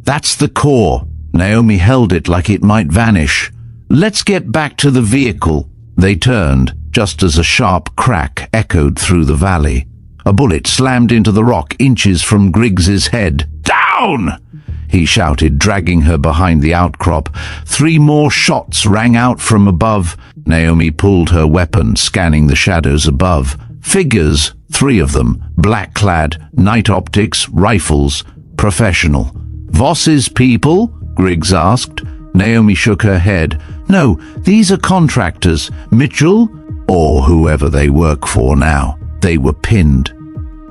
"That's the core." Naomi held it like it might vanish. "Let's get back to the vehicle." They turned, just as a sharp crack echoed through the valley. A bullet slammed into the rock inches from Griggs's head. "Down!" he shouted, dragging her behind the outcrop. 3 more shots rang out from above. Naomi pulled her weapon, scanning the shadows above. Figures, 3 of them, black-clad, night optics, rifles, professional. "Voss's people?" Griggs asked. Naomi shook her head. "No, these are contractors. Mitchell, or whoever they work for now." They were pinned.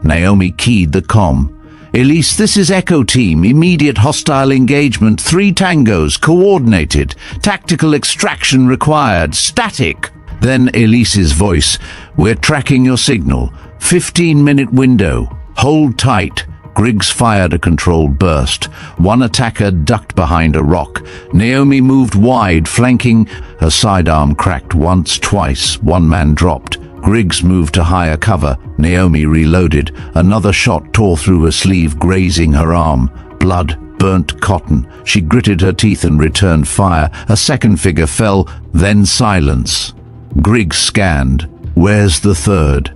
Naomi keyed the comm. "Elise, this is Echo Team. Immediate hostile engagement. 3 tangos, coordinated. Tactical extraction required. Static." Then Elise's voice. "We're tracking your signal. 15-minute window. Hold tight." Griggs fired a controlled burst. One attacker ducked behind a rock. Naomi moved wide, flanking. Her sidearm cracked once, twice. One man dropped. Griggs moved to higher cover. Naomi reloaded. Another shot tore through her sleeve, grazing her arm. Blood, burnt cotton. She gritted her teeth and returned fire. A second figure fell, then silence. Griggs scanned. "Where's the third?"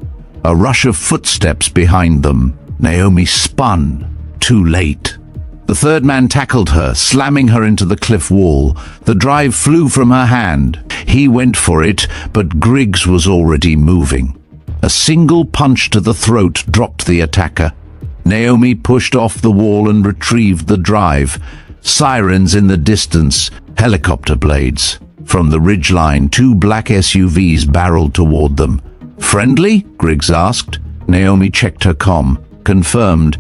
A rush of footsteps behind them. Naomi spun. Too late. The third man tackled her, slamming her into the cliff wall. The drive flew from her hand. He went for it, but Griggs was already moving. A single punch to the throat dropped the attacker. Naomi pushed off the wall and retrieved the drive. Sirens in the distance, helicopter blades. From the ridgeline, 2 black SUVs barreled toward them. "Friendly?" Griggs asked. Naomi checked her comm. Confirmed.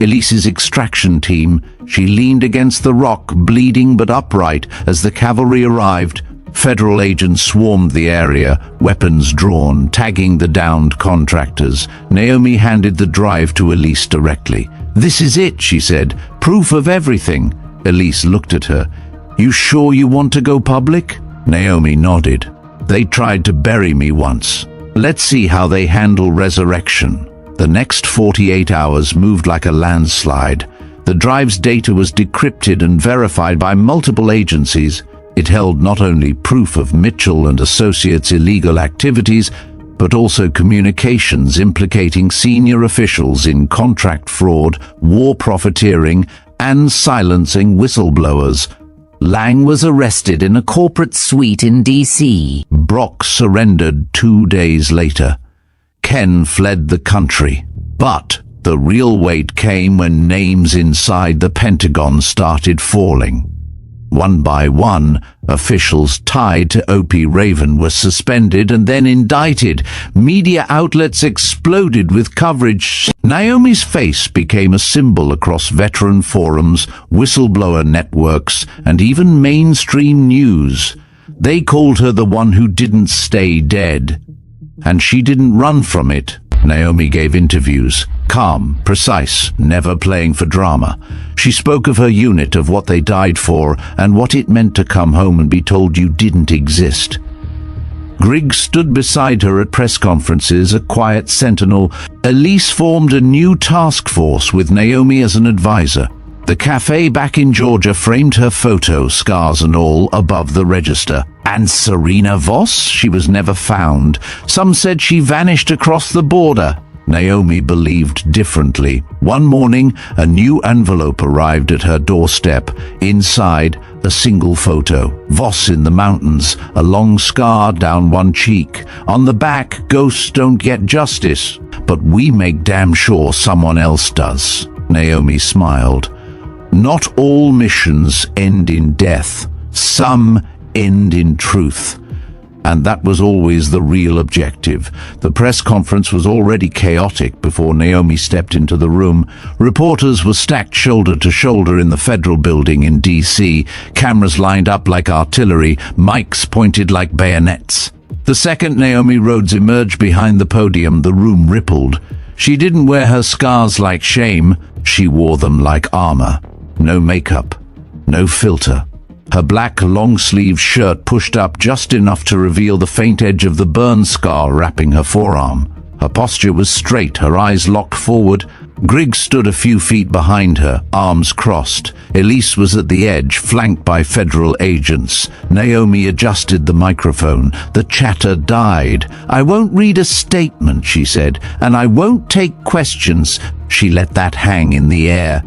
Elise's extraction team. She leaned against the rock, bleeding but upright, as the cavalry arrived. Federal agents swarmed the area, weapons drawn, tagging the downed contractors. Naomi handed the drive to Elise directly. "This is it," she said. "Proof of everything." Elise looked at her. "You sure you want to go public?" Naomi nodded. "They tried to bury me once. Let's see how they handle resurrection." The next 48 hours moved like a landslide. The drive's data was decrypted and verified by multiple agencies. It held not only proof of Mitchell and Associates' illegal activities, but also communications implicating senior officials in contract fraud, war profiteering, and silencing whistleblowers. Lang was arrested in a corporate suite in D.C. Brock surrendered 2 days later. Ken fled the country. But the real weight came when names inside the Pentagon started falling. One by one, officials tied to Opie Raven were suspended and then indicted. Media outlets exploded with coverage. Naomi's face became a symbol across veteran forums, whistleblower networks, and even mainstream news. They called her the one who didn't stay dead. And she didn't run from it. Naomi gave interviews, calm, precise, never playing for drama. She spoke of her unit, of what they died for, and what it meant to come home and be told you didn't exist. Griggs stood beside her at press conferences, a quiet sentinel. Elise formed a new task force with Naomi as an advisor. The cafe back in Georgia framed her photo, scars and all, above the register. And Serena Voss? She was never found. Some said she vanished across the border. Naomi believed differently. One morning, a new envelope arrived at her doorstep. Inside, a single photo. Voss in the mountains, a long scar down one cheek. On the back, ghosts don't get justice, but we make damn sure someone else does. Naomi smiled. Not all missions end in death. Some end in truth. And that was always the real objective. The press conference was already chaotic before Naomi stepped into the room. Reporters were stacked shoulder to shoulder in the federal building in D.C., cameras lined up like artillery, mics pointed like bayonets. The second Naomi Rhodes emerged behind the podium, the room rippled. She didn't wear her scars like shame, she wore them like armor. No makeup, no filter. Her black long-sleeved shirt pushed up just enough to reveal the faint edge of the burn scar wrapping her forearm. Her posture was straight, her eyes locked forward. Griggs stood a few feet behind her, arms crossed. Elise was at the edge, flanked by federal agents. Naomi adjusted the microphone. The chatter died. "I won't read a statement," she said, "and I won't take questions." She let that hang in the air.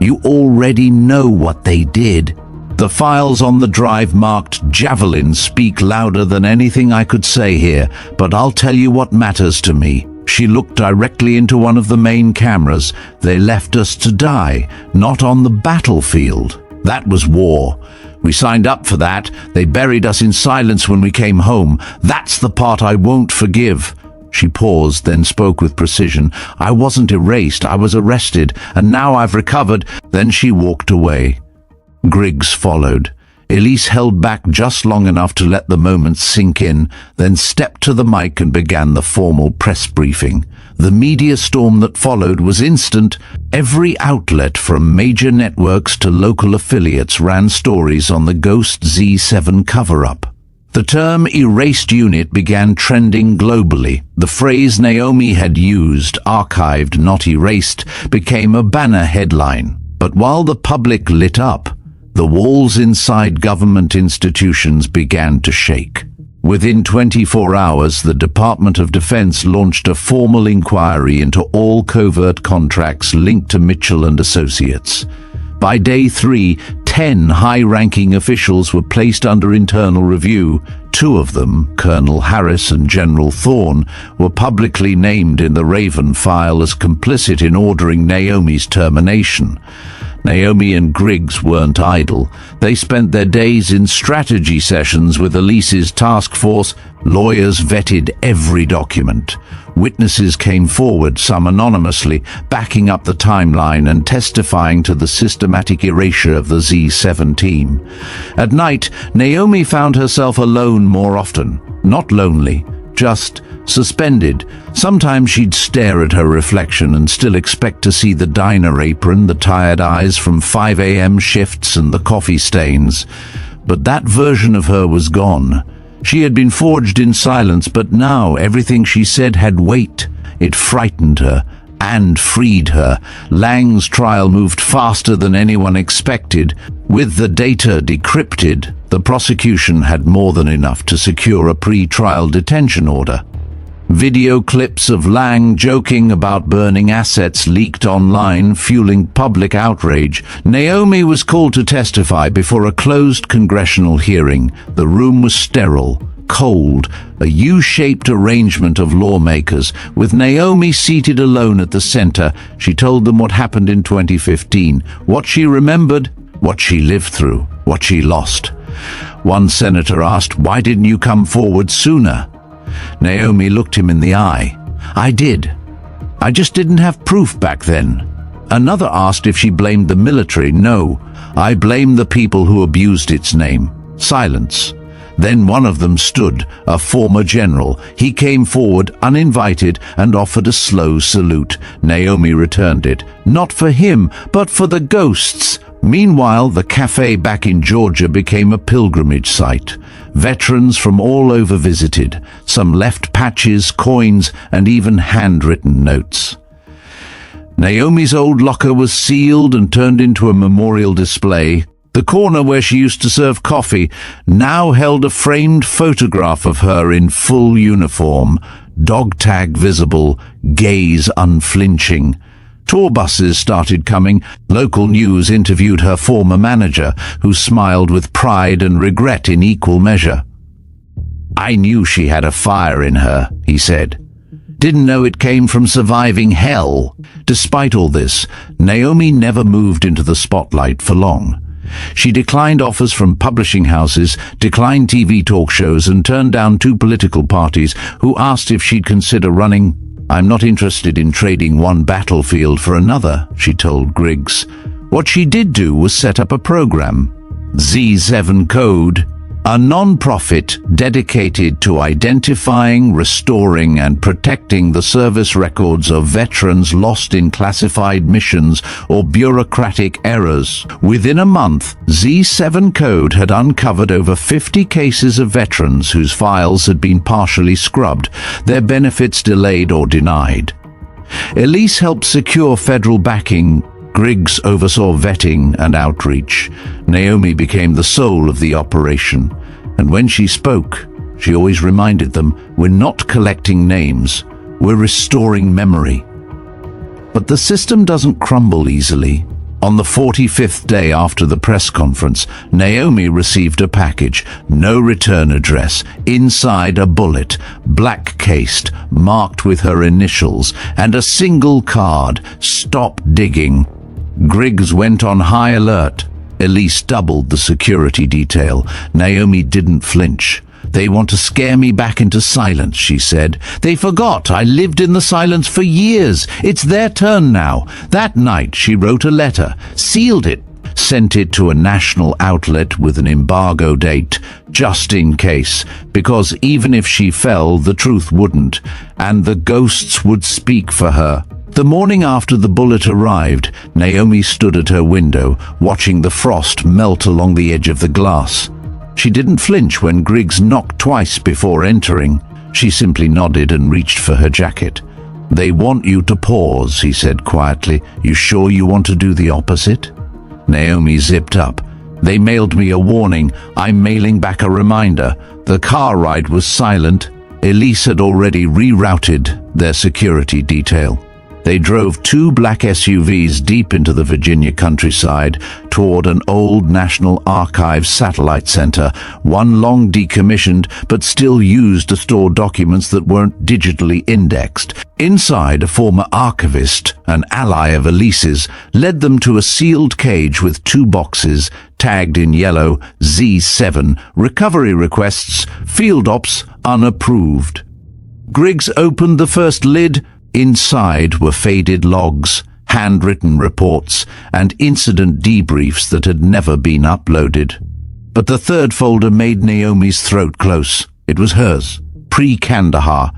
"You already know what they did." The files on the drive marked Javelin speak louder than anything I could say here, but I'll tell you what matters to me. She looked directly into one of the main cameras. They left us to die, not on the battlefield. That was war. We signed up for that. They buried us in silence when we came home. That's the part I won't forgive. She paused, then spoke with precision. "I wasn't erased, I was arrested, and now I've recovered." Then she walked away. Griggs followed. Elise held back just long enough to let the moment sink in, then stepped to the mic and began the formal press briefing. The media storm that followed was instant. Every outlet from major networks to local affiliates ran stories on the Ghost Z-7 cover-up. The term erased unit began trending globally. The phrase Naomi had used, archived, not erased, became a banner headline. But while the public lit up, the walls inside government institutions began to shake. Within 24 hours, the Department of Defense launched a formal inquiry into all covert contracts linked to Mitchell and Associates. By day 3, 10 high-ranking officials were placed under internal review. 2 of them, Colonel Harris and General Thorne, were publicly named in the Raven file as complicit in ordering Naomi's termination. Naomi and Griggs weren't idle. They spent their days in strategy sessions with Elise's task force. Lawyers vetted every document. Witnesses came forward, some anonymously, backing up the timeline and testifying to the systematic erasure of the Z-7 team. At night, Naomi found herself alone more often. Not lonely, just suspended. Sometimes she'd stare at her reflection and still expect to see the diner apron, the tired eyes from 5 a.m. shifts and the coffee stains. But that version of her was gone. She had been forged in silence, but now everything she said had weight. It frightened her and freed her. Lang's trial moved faster than anyone expected. With the data decrypted, the prosecution had more than enough to secure a pre-trial detention order. Video clips of Lang joking about burning assets leaked online, fueling public outrage. Naomi was called to testify before a closed congressional hearing. The room was sterile, cold, a U-shaped arrangement of lawmakers. With Naomi seated alone at the center, she told them what happened in 2015, what she remembered, what she lived through, what she lost. One senator asked, "Why didn't you come forward sooner?" Naomi looked him in the eye. "I did. I just didn't have proof back then." Another asked if she blamed the military. "No, I blame the people who abused its name." Silence. Then one of them stood, a former general. He came forward uninvited and offered a slow salute. Naomi returned it, not for him, but for the ghosts. Meanwhile, the cafe back in Georgia became a pilgrimage site. Veterans from all over visited. Some left patches, coins, and even handwritten notes. Naomi's old locker was sealed and turned into a memorial display. The corner where she used to serve coffee now held a framed photograph of her in full uniform, dog tag visible, gaze unflinching. Tour buses started coming. Local news interviewed her former manager, who smiled with pride and regret in equal measure. "I knew she had a fire in her," he said. "Didn't know it came from surviving hell." Despite all this, Naomi never moved into the spotlight for long. She declined offers from publishing houses, declined TV talk shows, and turned down 2 political parties who asked if she'd consider running. "I'm not interested in trading one battlefield for another," she told Griggs. What she did do was set up a program, Z7 Code, a non-profit dedicated to identifying, restoring, and protecting the service records of veterans lost in classified missions or bureaucratic errors. Within a month, Z7 Code had uncovered over 50 cases of veterans whose files had been partially scrubbed, their benefits delayed or denied. Elise helped secure federal backing. Griggs oversaw vetting and outreach. Naomi became the soul of the operation, and when she spoke, she always reminded them, "We're not collecting names, we're restoring memory." But the system doesn't crumble easily. On the 45th day after the press conference, Naomi received a package, no return address, inside a bullet, black-cased, marked with her initials, and a single card, "Stop digging." Griggs went on high alert. Elise doubled the security detail. Naomi didn't flinch. "They want to scare me back into silence," she said. "They forgot I lived in the silence for years. It's their turn now." That night she wrote a letter, sealed it, sent it to a national outlet with an embargo date, just in case, because even if she fell, the truth wouldn't, and the ghosts would speak for her. The morning after the bullet arrived, Naomi stood at her window, watching the frost melt along the edge of the glass. She didn't flinch when Griggs knocked twice before entering. She simply nodded and reached for her jacket. "They want you to pause," he said quietly. "You sure you want to do the opposite?" Naomi zipped up. "They mailed me a warning. I'm mailing back a reminder." The car ride was silent. Elise had already rerouted their security detail. They drove 2 black SUVs deep into the Virginia countryside toward an old National Archives satellite center, one long decommissioned but still used to store documents that weren't digitally indexed. Inside, a former archivist, an ally of Elise's, led them to a sealed cage with 2 boxes tagged in yellow, Z7, recovery requests, field ops, unapproved. Griggs opened the first lid. Inside were faded logs, handwritten reports, and incident debriefs that had never been uploaded. But the third folder made Naomi's throat close. It was hers, pre-Kandahar,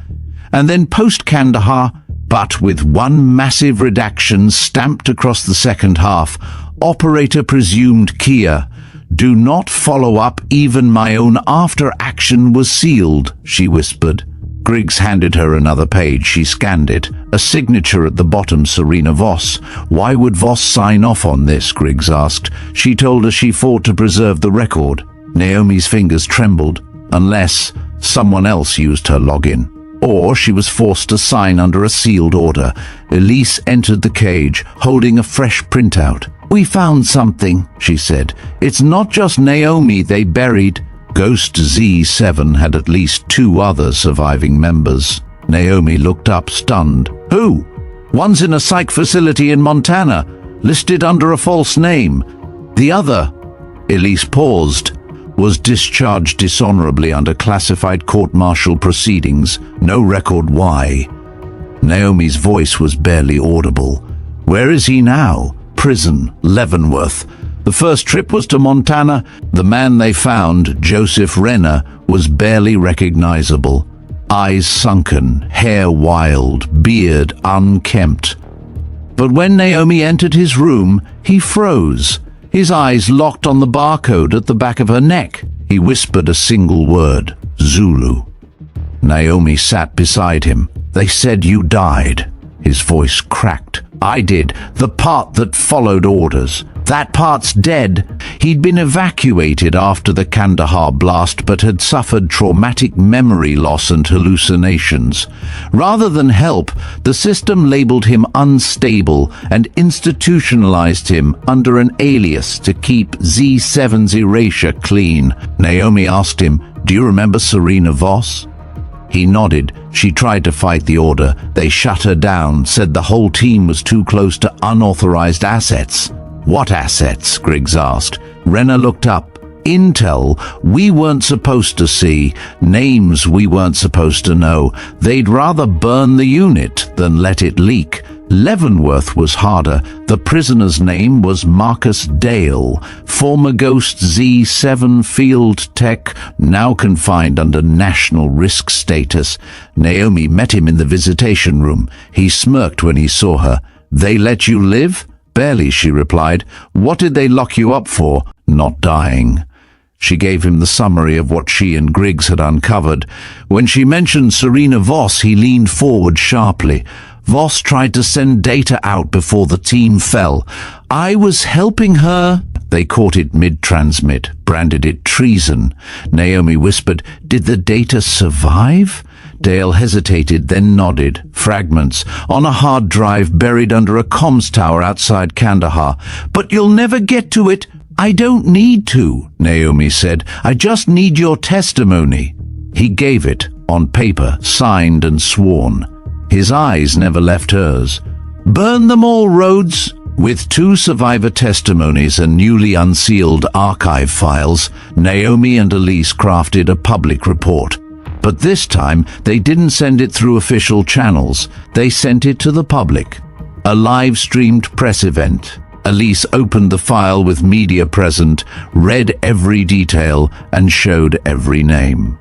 and then post-Kandahar, but with one massive redaction stamped across the second half. "Operator presumed Kia. Do not follow up, even my own after-action was sealed," she whispered. Griggs handed her another page. She scanned it. A signature at the bottom, Serena Voss. "Why would Voss sign off on this?" Griggs asked. "She told us she fought to preserve the record." Naomi's fingers trembled. "Unless someone else used her login. Or she was forced to sign under a sealed order." Elise entered the cage, holding a fresh printout. "We found something," she said. "It's not just Naomi they buried." Ghost Z7 had at least 2 other surviving members. Naomi looked up, stunned. "Who?" "One's in a psych facility in Montana, listed under a false name. The other," Elise paused, "was discharged dishonorably under classified court-martial proceedings. No record why." Naomi's voice was barely audible. "Where is he now?" "Prison, Leavenworth. The first trip was to Montana. The man they found, Joseph Renner, was barely recognizable. Eyes sunken, hair wild, beard unkempt. But when Naomi entered his room, he froze. His eyes locked on the barcode at the back of her neck. He whispered a single word, Zulu. Naomi sat beside him. "They said you died." His voice cracked. "I did, the part that followed orders. That part's dead. He'd been evacuated after the Kandahar blast but had suffered traumatic memory loss and hallucinations. Rather than help, the system labeled him unstable and institutionalized him under an alias to keep Z7's erasure clean. Naomi asked him, "Do you remember Serena Voss?" He nodded. She tried to fight the order. They shut her down, said the whole team was too close to unauthorized assets. "What assets?" Griggs asked. Renner looked up. "Intel we weren't supposed to see, names we weren't supposed to know. They'd rather burn the unit than let it leak." Leavenworth was harder. The prisoner's name was Marcus Dale, former Ghost Z-7 field tech, now confined under national risk status. Naomi met him in the visitation room. He smirked when he saw her. "They let you live?" "Barely," she replied. "What did they lock you up for?" "Not dying." She gave him the summary of what she and Griggs had uncovered. When she mentioned Serena Voss, he leaned forward sharply. "Voss tried to send data out before the team fell. I was helping her." They caught it mid-transmit, branded it treason. Naomi whispered, "Did the data survive?" Dale hesitated, then nodded. "Fragments on a hard drive buried under a comms tower outside Kandahar. But you'll never get to it." "I don't need to," Naomi said. "I just need your testimony." He gave it, on paper, signed and sworn. His eyes never left hers. "Burn them all, Rhodes." With 2 survivor testimonies and newly unsealed archive files, Naomi and Elise crafted a public report. But this time, they didn't send it through official channels. They sent it to the public. A live-streamed press event. Elise opened the file with media present, read every detail, and showed every name.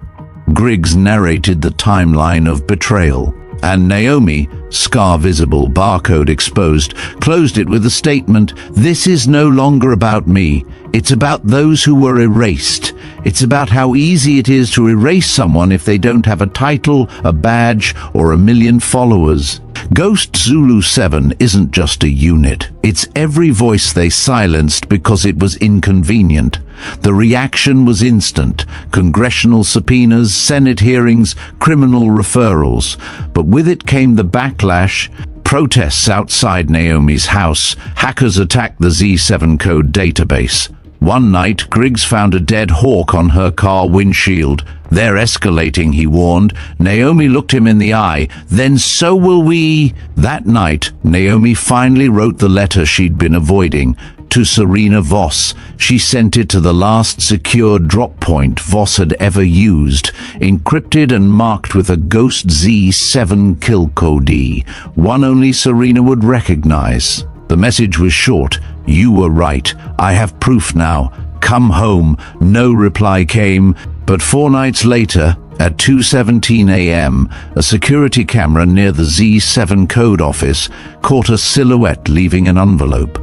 Griggs narrated the timeline of betrayal, and Naomi, scar visible, barcode exposed, closed it with a statement, "This is no longer about me. It's about those who were erased. It's about how easy it is to erase someone if they don't have a title, a badge, or 1,000,000 followers. Ghost Zulu-Seven isn't just a unit. It's every voice they silenced because it was inconvenient. The reaction was instant. Congressional subpoenas, Senate hearings, criminal referrals. But with it came the backlash. Protests outside Naomi's house. Hackers attacked the Z7 code database. One night, Griggs found a dead hawk on her car windshield. "They're escalating," he warned. Naomi looked him in the eye. "Then so will we." That night, Naomi finally wrote the letter she'd been avoiding. To Serena Voss. She sent it to the last secure drop point Voss had ever used, encrypted and marked with a Ghost Z7 kill code, one only Serena would recognize. The message was short. "You were right. I have proof now. Come home." No reply came, but 4 nights later, at 2:17 a.m., a security camera near the Z7 code office caught a silhouette leaving an envelope.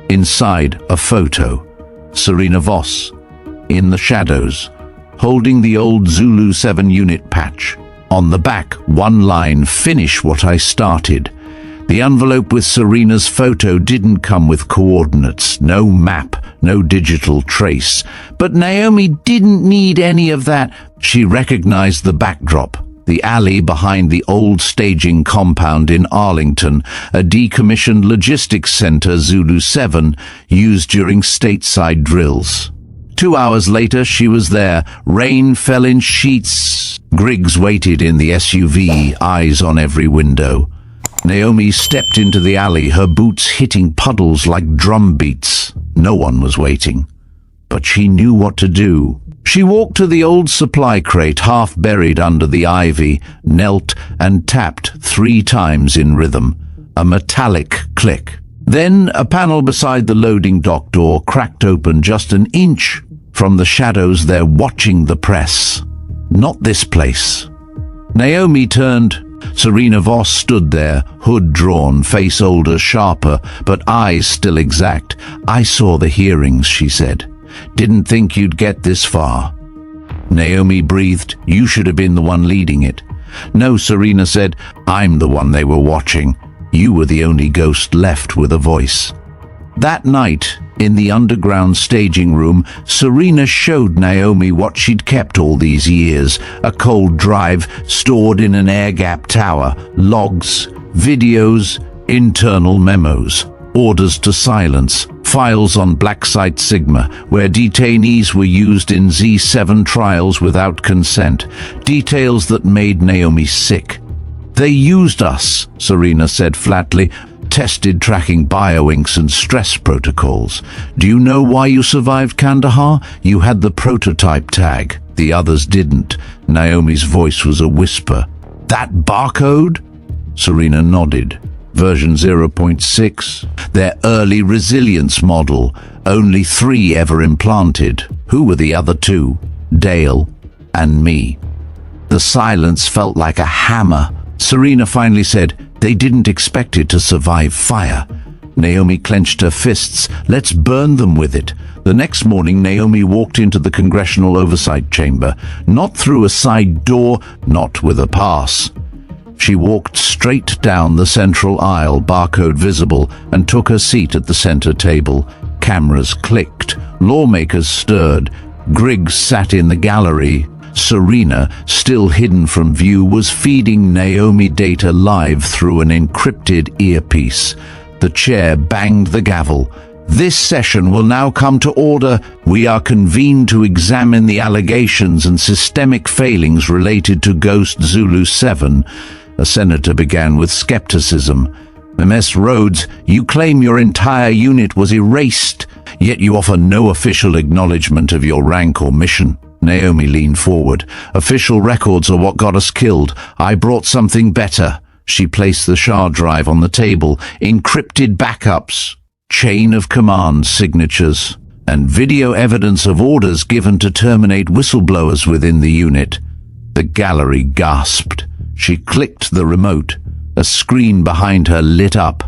Inside, a photo. Serena Voss, in the shadows, holding the old Zulu-7 unit patch. On the back, one line, "Finish what I started." The envelope with Serena's photo didn't come with coordinates, no map, no digital trace. But Naomi didn't need any of that. She recognized the backdrop. The alley behind the old staging compound in Arlington, a decommissioned logistics center Zulu-7 used during stateside drills. 2 hours later, she was there. Rain fell in sheets. Griggs waited in the SUV, eyes on every window. Naomi stepped into the alley, her boots hitting puddles like drum beats. No one was waiting, but she knew what to do. She walked to the old supply crate half buried under the ivy, knelt and tapped 3 times in rhythm. A metallic click. Then a panel beside the loading dock door cracked open just an inch from the shadows there watching the press. Not this place. Naomi turned. Serena Voss stood there, hood drawn, face older, sharper, but eyes still exact. "I saw the hearings," she said. "Didn't think you'd get this far." Naomi breathed. "You should have been the one leading it." "No," Serena said. "I'm the one they were watching. You were the only ghost left with a voice." That night, in the underground staging room, Serena showed Naomi what she'd kept all these years: a cold drive stored in an air-gap tower, logs, videos, internal memos, orders to silence, files on Black Site Sigma, where detainees were used in Z-7 trials without consent, details that made Naomi sick. "They used us," Serena said flatly, "tested tracking bioinks and stress protocols. Do you know why you survived Kandahar? You had the prototype tag. The others didn't." Naomi's voice was a whisper. "That barcode?" Serena nodded. "Version 0.6. Their early resilience model. Only 3 ever implanted. Who were the other 2? Dale and me." The silence felt like a hammer. Serena finally said, "They didn't expect it to survive fire." Naomi clenched her fists. "Let's burn them with it." The next morning, Naomi walked into the Congressional Oversight Chamber, not through a side door, not with a pass. She walked straight down the central aisle, barcode visible, and took her seat at the center table. Cameras clicked. Lawmakers stirred. Griggs sat in the gallery. Serena, still hidden from view, was feeding Naomi data live through an encrypted earpiece. The chair banged the gavel. "This session will now come to order. We are convened to examine the allegations and systemic failings related to Ghost Zulu-Seven." A senator began with skepticism. "Ms. Rhodes, you claim your entire unit was erased, yet you offer no official acknowledgement of your rank or mission." Naomi leaned forward. "Official records are what got us killed. I brought something better." She placed the shard drive on the table. "Encrypted backups, chain of command signatures, and video evidence of orders given to terminate whistleblowers within the unit." The gallery gasped. She clicked the remote. A screen behind her lit up.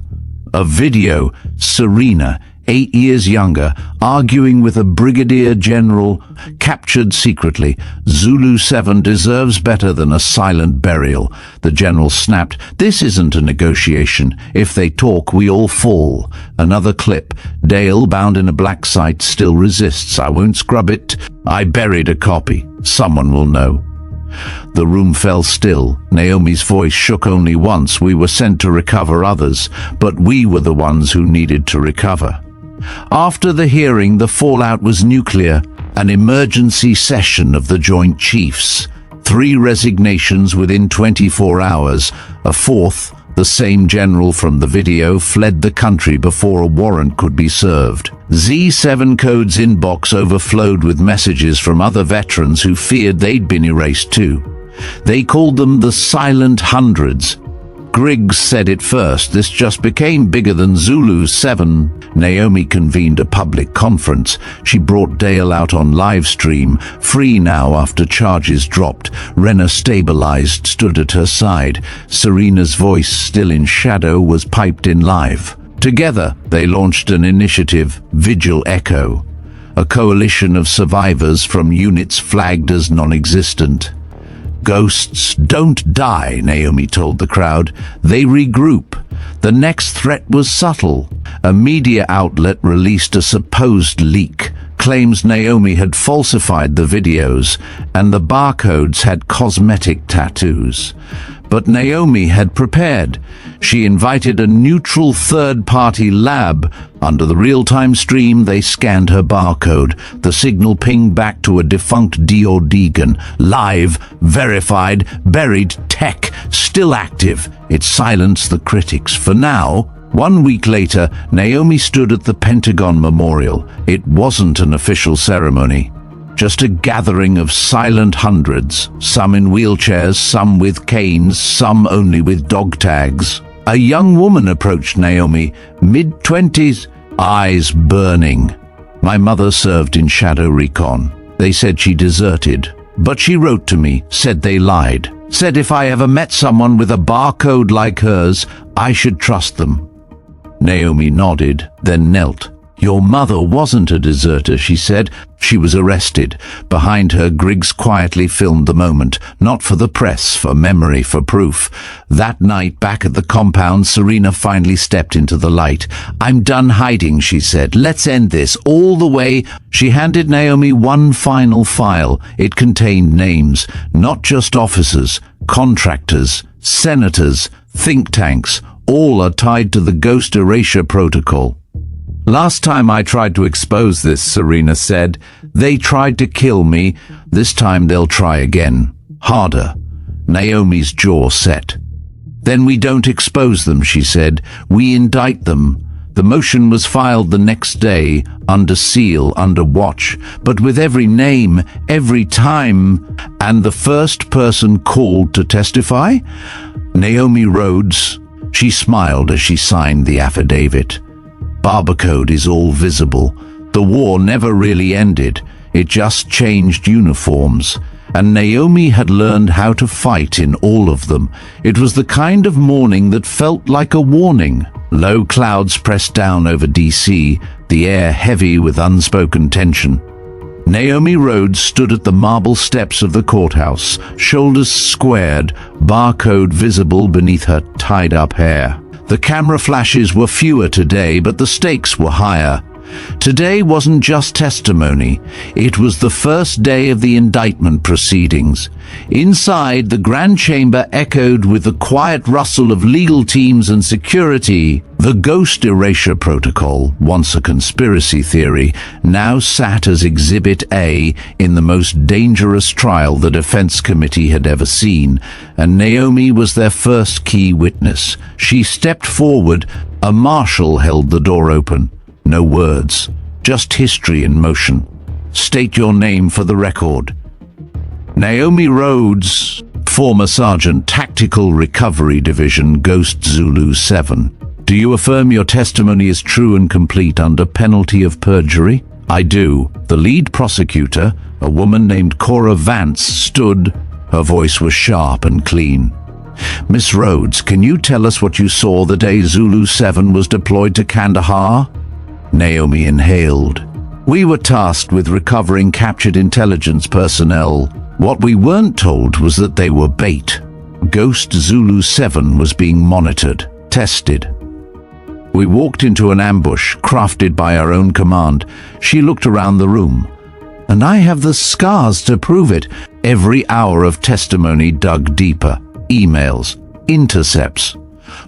A video. Serena, 8 years younger, arguing with a brigadier general, captured secretly. "Zulu-7 deserves better than a silent burial." The general snapped. "This isn't a negotiation. If they talk, we all fall." Another clip. "Dale, bound in a black site, still resists. I won't scrub it. I buried a copy. Someone will know." The room fell still. Naomi's voice shook only once. "We were sent to recover others, but we were the ones who needed to recover." After the hearing, the fallout was nuclear. An emergency session of the Joint Chiefs. 3 resignations within 24 hours. A 4th, the same general from the video, fled the country before a warrant could be served. Z-7 Code's inbox overflowed with messages from other veterans who feared they'd been erased too. They called them the Silent Hundreds. Griggs said it first. "This just became bigger than Zulu-7." Naomi convened a public conference. She brought Dale out on live stream, free now after charges dropped. Renner, stabilized, stood at her side. Serena's voice, still in shadow, was piped in live. Together, they launched an initiative, Vigil Echo, a coalition of survivors from units flagged as non-existent. "Ghosts don't die," Naomi told the crowd. "They regroup." The next threat was subtle. A media outlet released a supposed leak. Claims Naomi had falsified the videos, and the barcodes had cosmetic tattoos. But Naomi had prepared. She invited a neutral third-party lab. Under the real-time stream, they scanned her barcode. The signal pinged back to a defunct Degan. Live, verified, buried tech, still active. It silenced the critics for now. 1 week later, Naomi stood at the Pentagon Memorial. It wasn't an official ceremony. Just a gathering of silent hundreds, some in wheelchairs, some with canes, some only with dog tags. A young woman approached Naomi, mid-20s, eyes burning. "My mother served in Shadow Recon. They said she deserted. But she wrote to me, said they lied. Said if I ever met someone with a barcode like hers, I should trust them." Naomi nodded, then knelt. Your mother wasn't a deserter, she said. She was arrested. Behind her, Griggs quietly filmed the moment, not for the press, for memory, for proof. That night, back at the compound, Serena finally stepped into the light. I'm done hiding, she said. Let's end this, all the way. She handed Naomi one final file. It contained names, not just officers, contractors, senators, think tanks. All are tied to the Ghost Erasure Protocol. Last time I tried to expose this, Serena said, they tried to kill me. This time they'll try again. Harder. Naomi's jaw set. Then we don't expose them, she said. We indict them. The motion was filed the next day, under seal, under watch, but with every name, every time, and the first person called to testify? Naomi Rhodes. She smiled as she signed the affidavit. Barcode is all visible. The war never really ended. It just changed uniforms. And Naomi had learned how to fight in all of them. It was the kind of morning that felt like a warning. Low clouds pressed down over D.C., the air heavy with unspoken tension. Naomi Rhodes stood at the marble steps of the courthouse, shoulders squared, barcode visible beneath her tied-up hair. The camera flashes were fewer today, but the stakes were higher. Today wasn't just testimony. It was the first day of the indictment proceedings. Inside, the grand chamber echoed with the quiet rustle of legal teams and security. The Ghost Erasure Protocol, once a conspiracy theory, now sat as Exhibit A in the most dangerous trial the Defense Committee had ever seen, and Naomi was their first key witness. She stepped forward. A marshal held the door open. No words, just history in motion. State your name for the record. Naomi Rhodes, former Sergeant, Tactical Recovery Division, Ghost Zulu-Seven. Do you affirm your testimony is true and complete under penalty of perjury? I do. The lead prosecutor, a woman named Cora Vance, stood. Her voice was sharp and clean. Miss Rhodes, can you tell us what you saw the day Zulu-Seven was deployed to Kandahar? Naomi inhaled. We were tasked with recovering captured intelligence personnel. What we weren't told was that they were bait. Ghost Zulu-Seven was being monitored, tested. We walked into an ambush crafted by our own command. She looked around the room. And I have the scars to prove it. Every hour of testimony dug deeper. Emails, intercepts,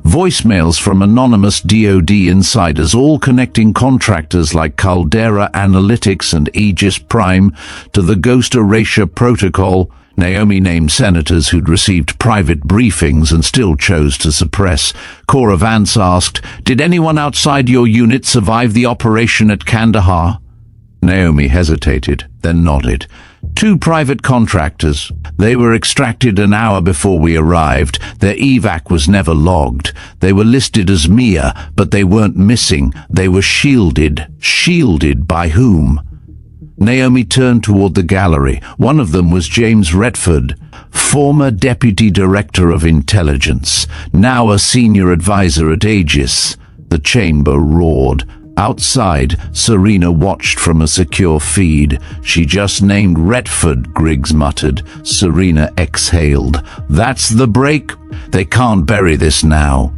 voicemails from anonymous DoD insiders, all connecting contractors like Caldera Analytics and Aegis Prime to the Ghost Erasure Protocol. Naomi named senators who'd received private briefings and still chose to suppress. Cora Vance asked, did anyone outside your unit survive the operation at Kandahar? Naomi hesitated, then nodded. 2 private contractors. They were extracted an hour before we arrived. Their evac was never logged. They were listed as Mia, but they weren't missing. They were shielded. Shielded by whom? Naomi turned toward the gallery. One of them was James Retford, former Deputy Director of Intelligence, now a senior advisor at Aegis. The chamber roared. Outside, Serena watched from a secure feed. She just named Retford, Griggs muttered. Serena exhaled. That's the break. They can't bury this now.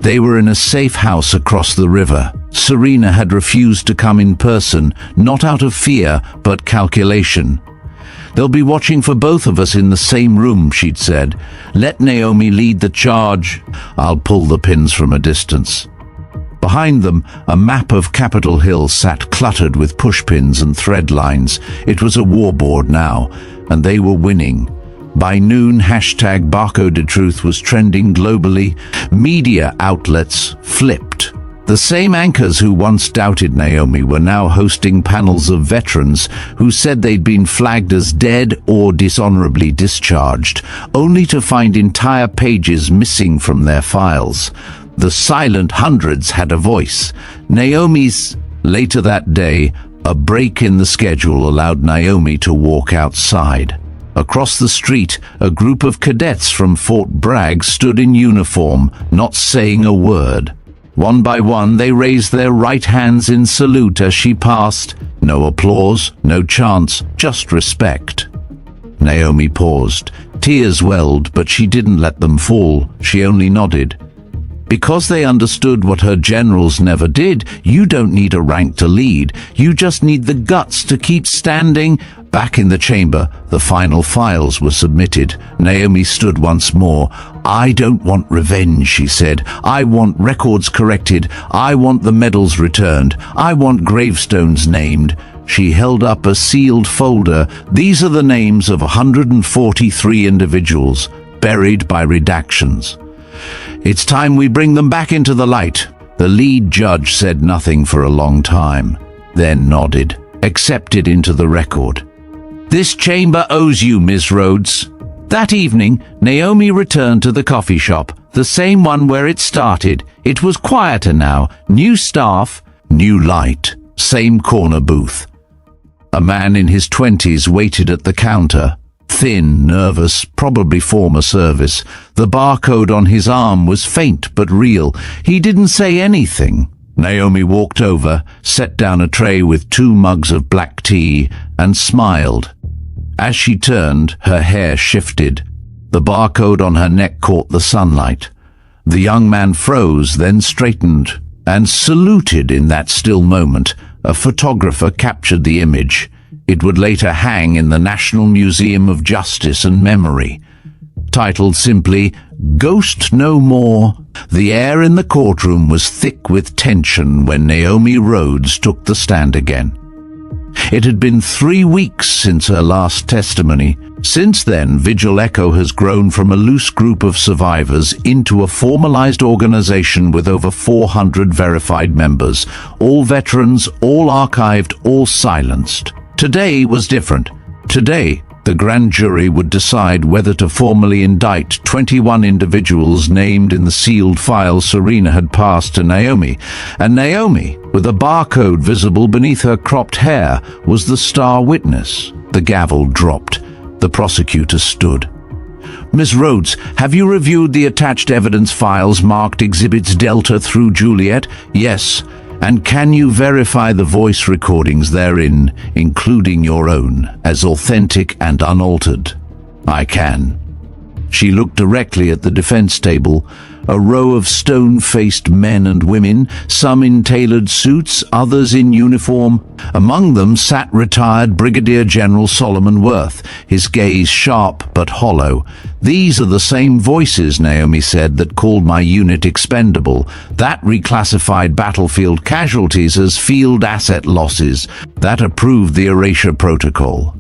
They were in a safe house across the river. Serena had refused to come in person, not out of fear, but calculation. They'll be watching for both of us in the same room, she'd said. Let Naomi lead the charge. I'll pull the pins from a distance. Behind them, a map of Capitol Hill sat cluttered with pushpins and thread lines. It was a warboard now, and they were winning. By noon, #BarcodeTruth was trending globally. Media outlets flipped. The same anchors who once doubted Naomi were now hosting panels of veterans who said they'd been flagged as dead or dishonorably discharged, only to find entire pages missing from their files. The silent hundreds had a voice. Naomi's. Later that day, a break in the schedule allowed Naomi to walk outside. Across the street, a group of cadets from Fort Bragg stood in uniform, not saying a word. One by one, they raised their right hands in salute as she passed. No applause, no chants, just respect. Naomi paused. Tears welled, but she didn't let them fall. She only nodded. Because they understood what her generals never did, you don't need a rank to lead. You just need the guts to keep standing. Back in the chamber, the final files were submitted. Naomi stood once more. I don't want revenge, she said. I want records corrected. I want the medals returned. I want gravestones named. She held up a sealed folder. These are the names of 143 individuals, buried by redactions. It's time we bring them back into the light. The lead judge said nothing for a long time, then nodded, accepted into the record. This chamber owes you, Ms. Rhodes. That evening, Naomi returned to the coffee shop, the same one where it started. It was quieter now, new staff, new light, same corner booth. A man in his 20s waited at the counter. Thin, nervous, probably former service. The barcode on his arm was faint but real. He didn't say anything. Naomi walked over, set down a tray with 2 mugs of black tea, and smiled. As she turned, her hair shifted. The barcode on her neck caught the sunlight. The young man froze, then straightened, and saluted in that still moment. A photographer captured the image. It would later hang in the National Museum of Justice and Memory. Titled simply, Ghost No More, the air in the courtroom was thick with tension when Naomi Rhodes took the stand again. It had been 3 weeks since her last testimony. Since then, Vigil Echo has grown from a loose group of survivors into a formalized organization with over 400 verified members, all veterans, all archived, all silenced. Today was different. Today, the grand jury would decide whether to formally indict 21 individuals named in the sealed file Serena had passed to Naomi. And Naomi, with a barcode visible beneath her cropped hair, was the star witness. The gavel dropped. The prosecutor stood. Ms. Rhodes, have you reviewed the attached evidence files marked Exhibits Delta through Juliet? Yes. And can you verify the voice recordings therein, including your own, as authentic and unaltered? I can. She looked directly at the defense table, a row of stone-faced men and women, some in tailored suits, others in uniform. Among them sat retired Brigadier General Solomon Worth, his gaze sharp but hollow. These are the same voices, Naomi said, that called my unit expendable. That reclassified battlefield casualties as field asset losses. That approved the erasure protocol.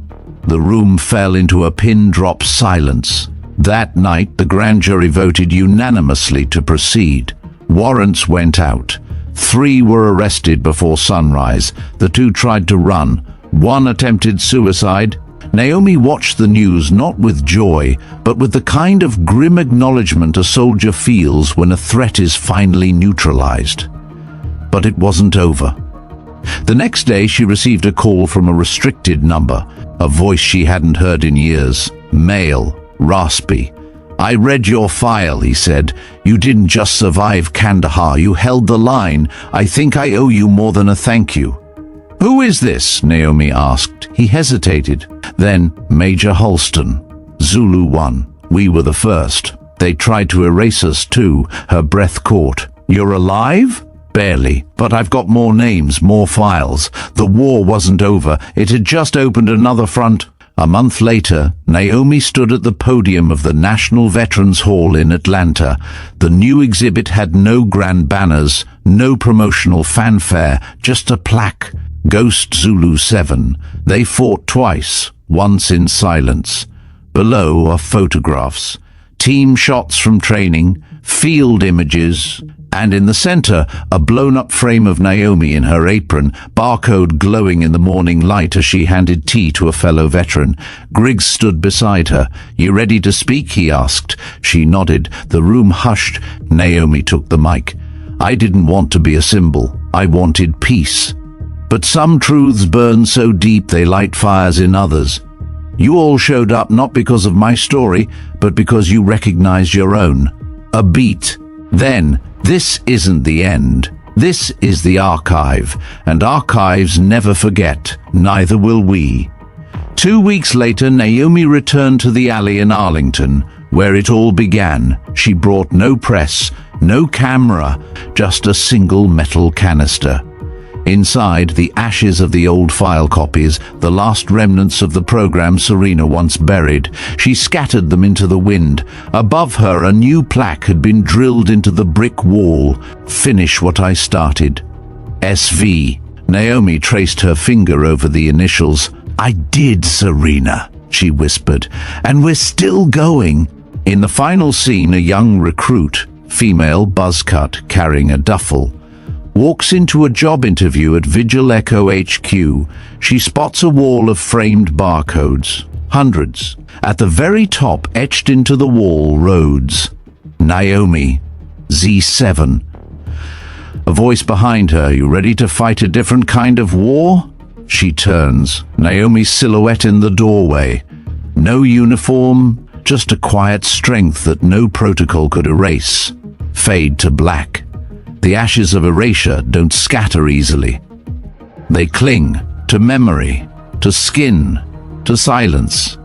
The room fell into a pin-drop silence. That night, the grand jury voted unanimously to proceed. Warrants went out. 3 were arrested before sunrise. The 2 tried to run. 1 attempted suicide. Naomi watched the news not with joy, but with the kind of grim acknowledgement a soldier feels when a threat is finally neutralized. But it wasn't over. The next day, she received a call from a restricted number, a voice she hadn't heard in years. Male. Raspy. I read your file, he said. You didn't just survive Kandahar, you held the line. I think I owe you more than a thank you. Who is this? Naomi asked. He hesitated. Then, Major Holston. Zulu 1. We were the first. They tried to erase us too. Her breath caught. You're alive? Barely, but I've got more names, more files. The war wasn't over. It had just opened another front. A month later, Naomi stood at the podium of the National Veterans Hall in Atlanta. The new exhibit had no grand banners, no promotional fanfare, just a plaque. Ghost Zulu-Seven. They fought twice, once in silence. Below are photographs, team shots from training, field images, and in the center, a blown-up frame of Naomi in her apron, barcode glowing in the morning light as she handed tea to a fellow veteran. Griggs stood beside her. You ready to speak? He asked. She nodded. The room hushed. Naomi took the mic. I didn't want to be a symbol. I wanted peace. But some truths burn so deep they light fires in others. You all showed up not because of my story, but because you recognized your own. A beat. Then, this isn't the end. This is the archive, and archives never forget, neither will we. 2 weeks later, Naomi returned to the alley in Arlington, where it all began. She brought no press, no camera, just a single metal canister. Inside, the ashes of the old file copies, the last remnants of the program Serena once buried. She scattered them into the wind. Above her, a new plaque had been drilled into the brick wall. "Finish what I started." SV. Naomi traced her finger over the initials. "I did, Serena," she whispered, "and we're still going." In the final scene, a young recruit, female buzzcut, carrying a duffel, walks into a job interview at Vigil Echo HQ. She spots a wall of framed barcodes, hundreds. At the very top, etched into the wall, Rhodes. Naomi, Z7. A voice behind her, "You ready to fight a different kind of war?" She turns, Naomi's silhouette in the doorway. No uniform, just a quiet strength that no protocol could erase. Fade to black. The ashes of erasure don't scatter easily. They cling to memory, to skin, to silence.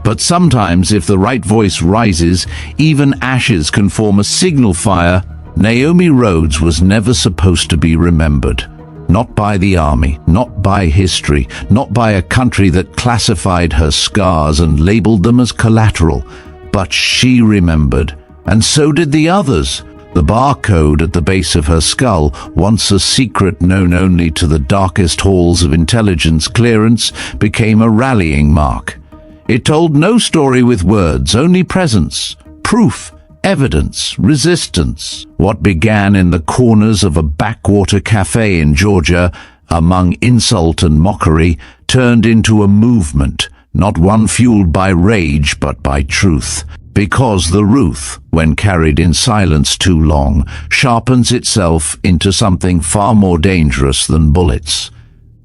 But sometimes, if the right voice rises, even ashes can form a signal fire. Naomi Rhodes was never supposed to be remembered. Not by the army, not by history, not by a country that classified her scars and labeled them as collateral. But she remembered, and so did the others. The barcode at the base of her skull, once a secret known only to the darkest halls of intelligence clearance, became a rallying mark. It told no story with words, only presence, proof, evidence, resistance. What began in the corners of a backwater cafe in Georgia, among insult and mockery, turned into a movement, not one fueled by rage but by truth. Because the truth, when carried in silence too long, sharpens itself into something far more dangerous than bullets.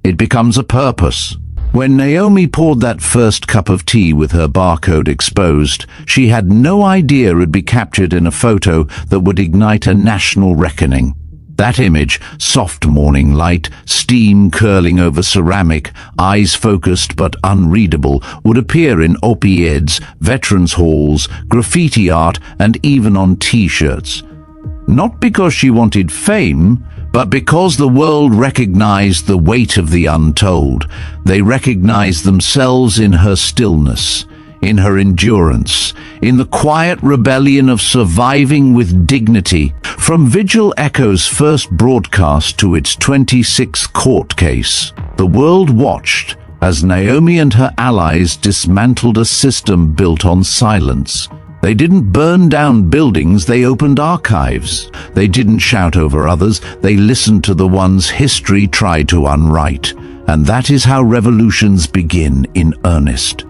It becomes a purpose. When Naomi poured that first cup of tea with her barcode exposed, she had no idea it'd be captured in a photo that would ignite a national reckoning. That image, soft morning light, steam curling over ceramic, eyes focused but unreadable, would appear in op-eds, veterans' halls, graffiti art, and even on T-shirts. Not because she wanted fame, but because the world recognized the weight of the untold. They recognized themselves in her stillness, in her endurance, in the quiet rebellion of surviving with dignity. From Vigil Echo's first broadcast to its 26th court case, the world watched as Naomi and her allies dismantled a system built on silence. They didn't burn down buildings, they opened archives. They didn't shout over others, they listened to the ones history tried to unwrite. And that is how revolutions begin in earnest.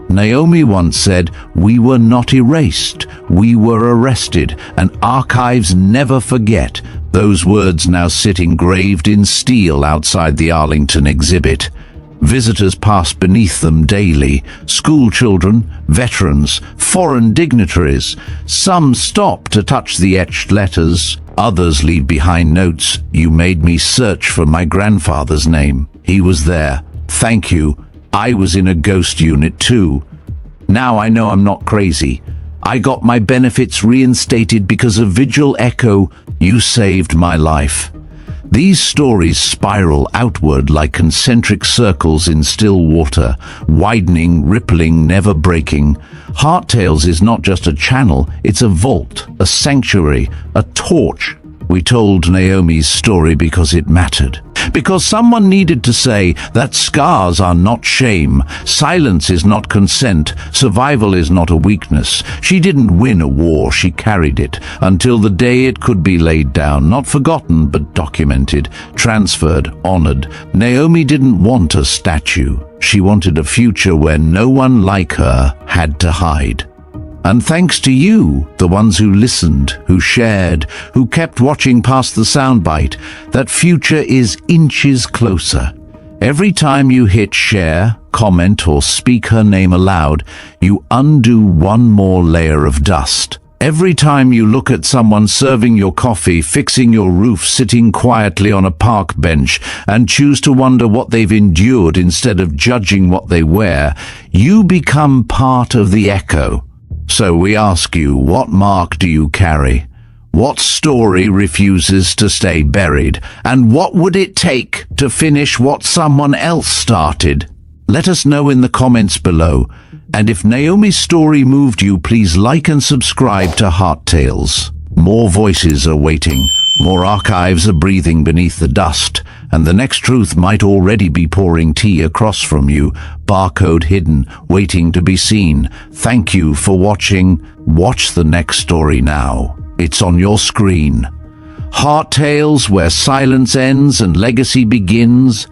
Naomi once said, "We were not erased, we were arrested, and archives never forget." Those words now sit engraved in steel outside the Arlington exhibit. Visitors pass beneath them daily. School children, veterans, foreign dignitaries. Some stop to touch the etched letters. Others leave behind notes. "You made me search for my grandfather's name. He was there. Thank you. I was in a ghost unit too. Now I know I'm not crazy. I got my benefits reinstated because of Vigil Echo. You saved my life." These stories spiral outward like concentric circles in still water, widening, rippling, never breaking. Heart Tales is not just a channel, it's a vault, a sanctuary, a torch. We told Naomi's story because it mattered. Because someone needed to say that scars are not shame, silence is not consent, survival is not a weakness. She didn't win a war, she carried it, until the day it could be laid down, not forgotten but documented, transferred, honored. Naomi didn't want a statue. She wanted a future where no one like her had to hide. And thanks to you, the ones who listened, who shared, who kept watching past the soundbite, that future is inches closer. Every time you hit share, comment, or speak her name aloud, you undo one more layer of dust. Every time you look at someone serving your coffee, fixing your roof, sitting quietly on a park bench, and choose to wonder what they've endured instead of judging what they wear, you become part of the echo. So we ask you, what mark do you carry? What story refuses to stay buried? And what would it take to finish what someone else started? Let us know in the comments below. And if Naomi's story moved you, please like and subscribe to Heart Tales. More voices are waiting. More archives are breathing beneath the dust. And the next truth might already be pouring tea across from you. Barcode hidden, waiting to be seen. Thank you for watching. Watch the next story now. It's on your screen. Heart Tales, where silence ends and legacy begins.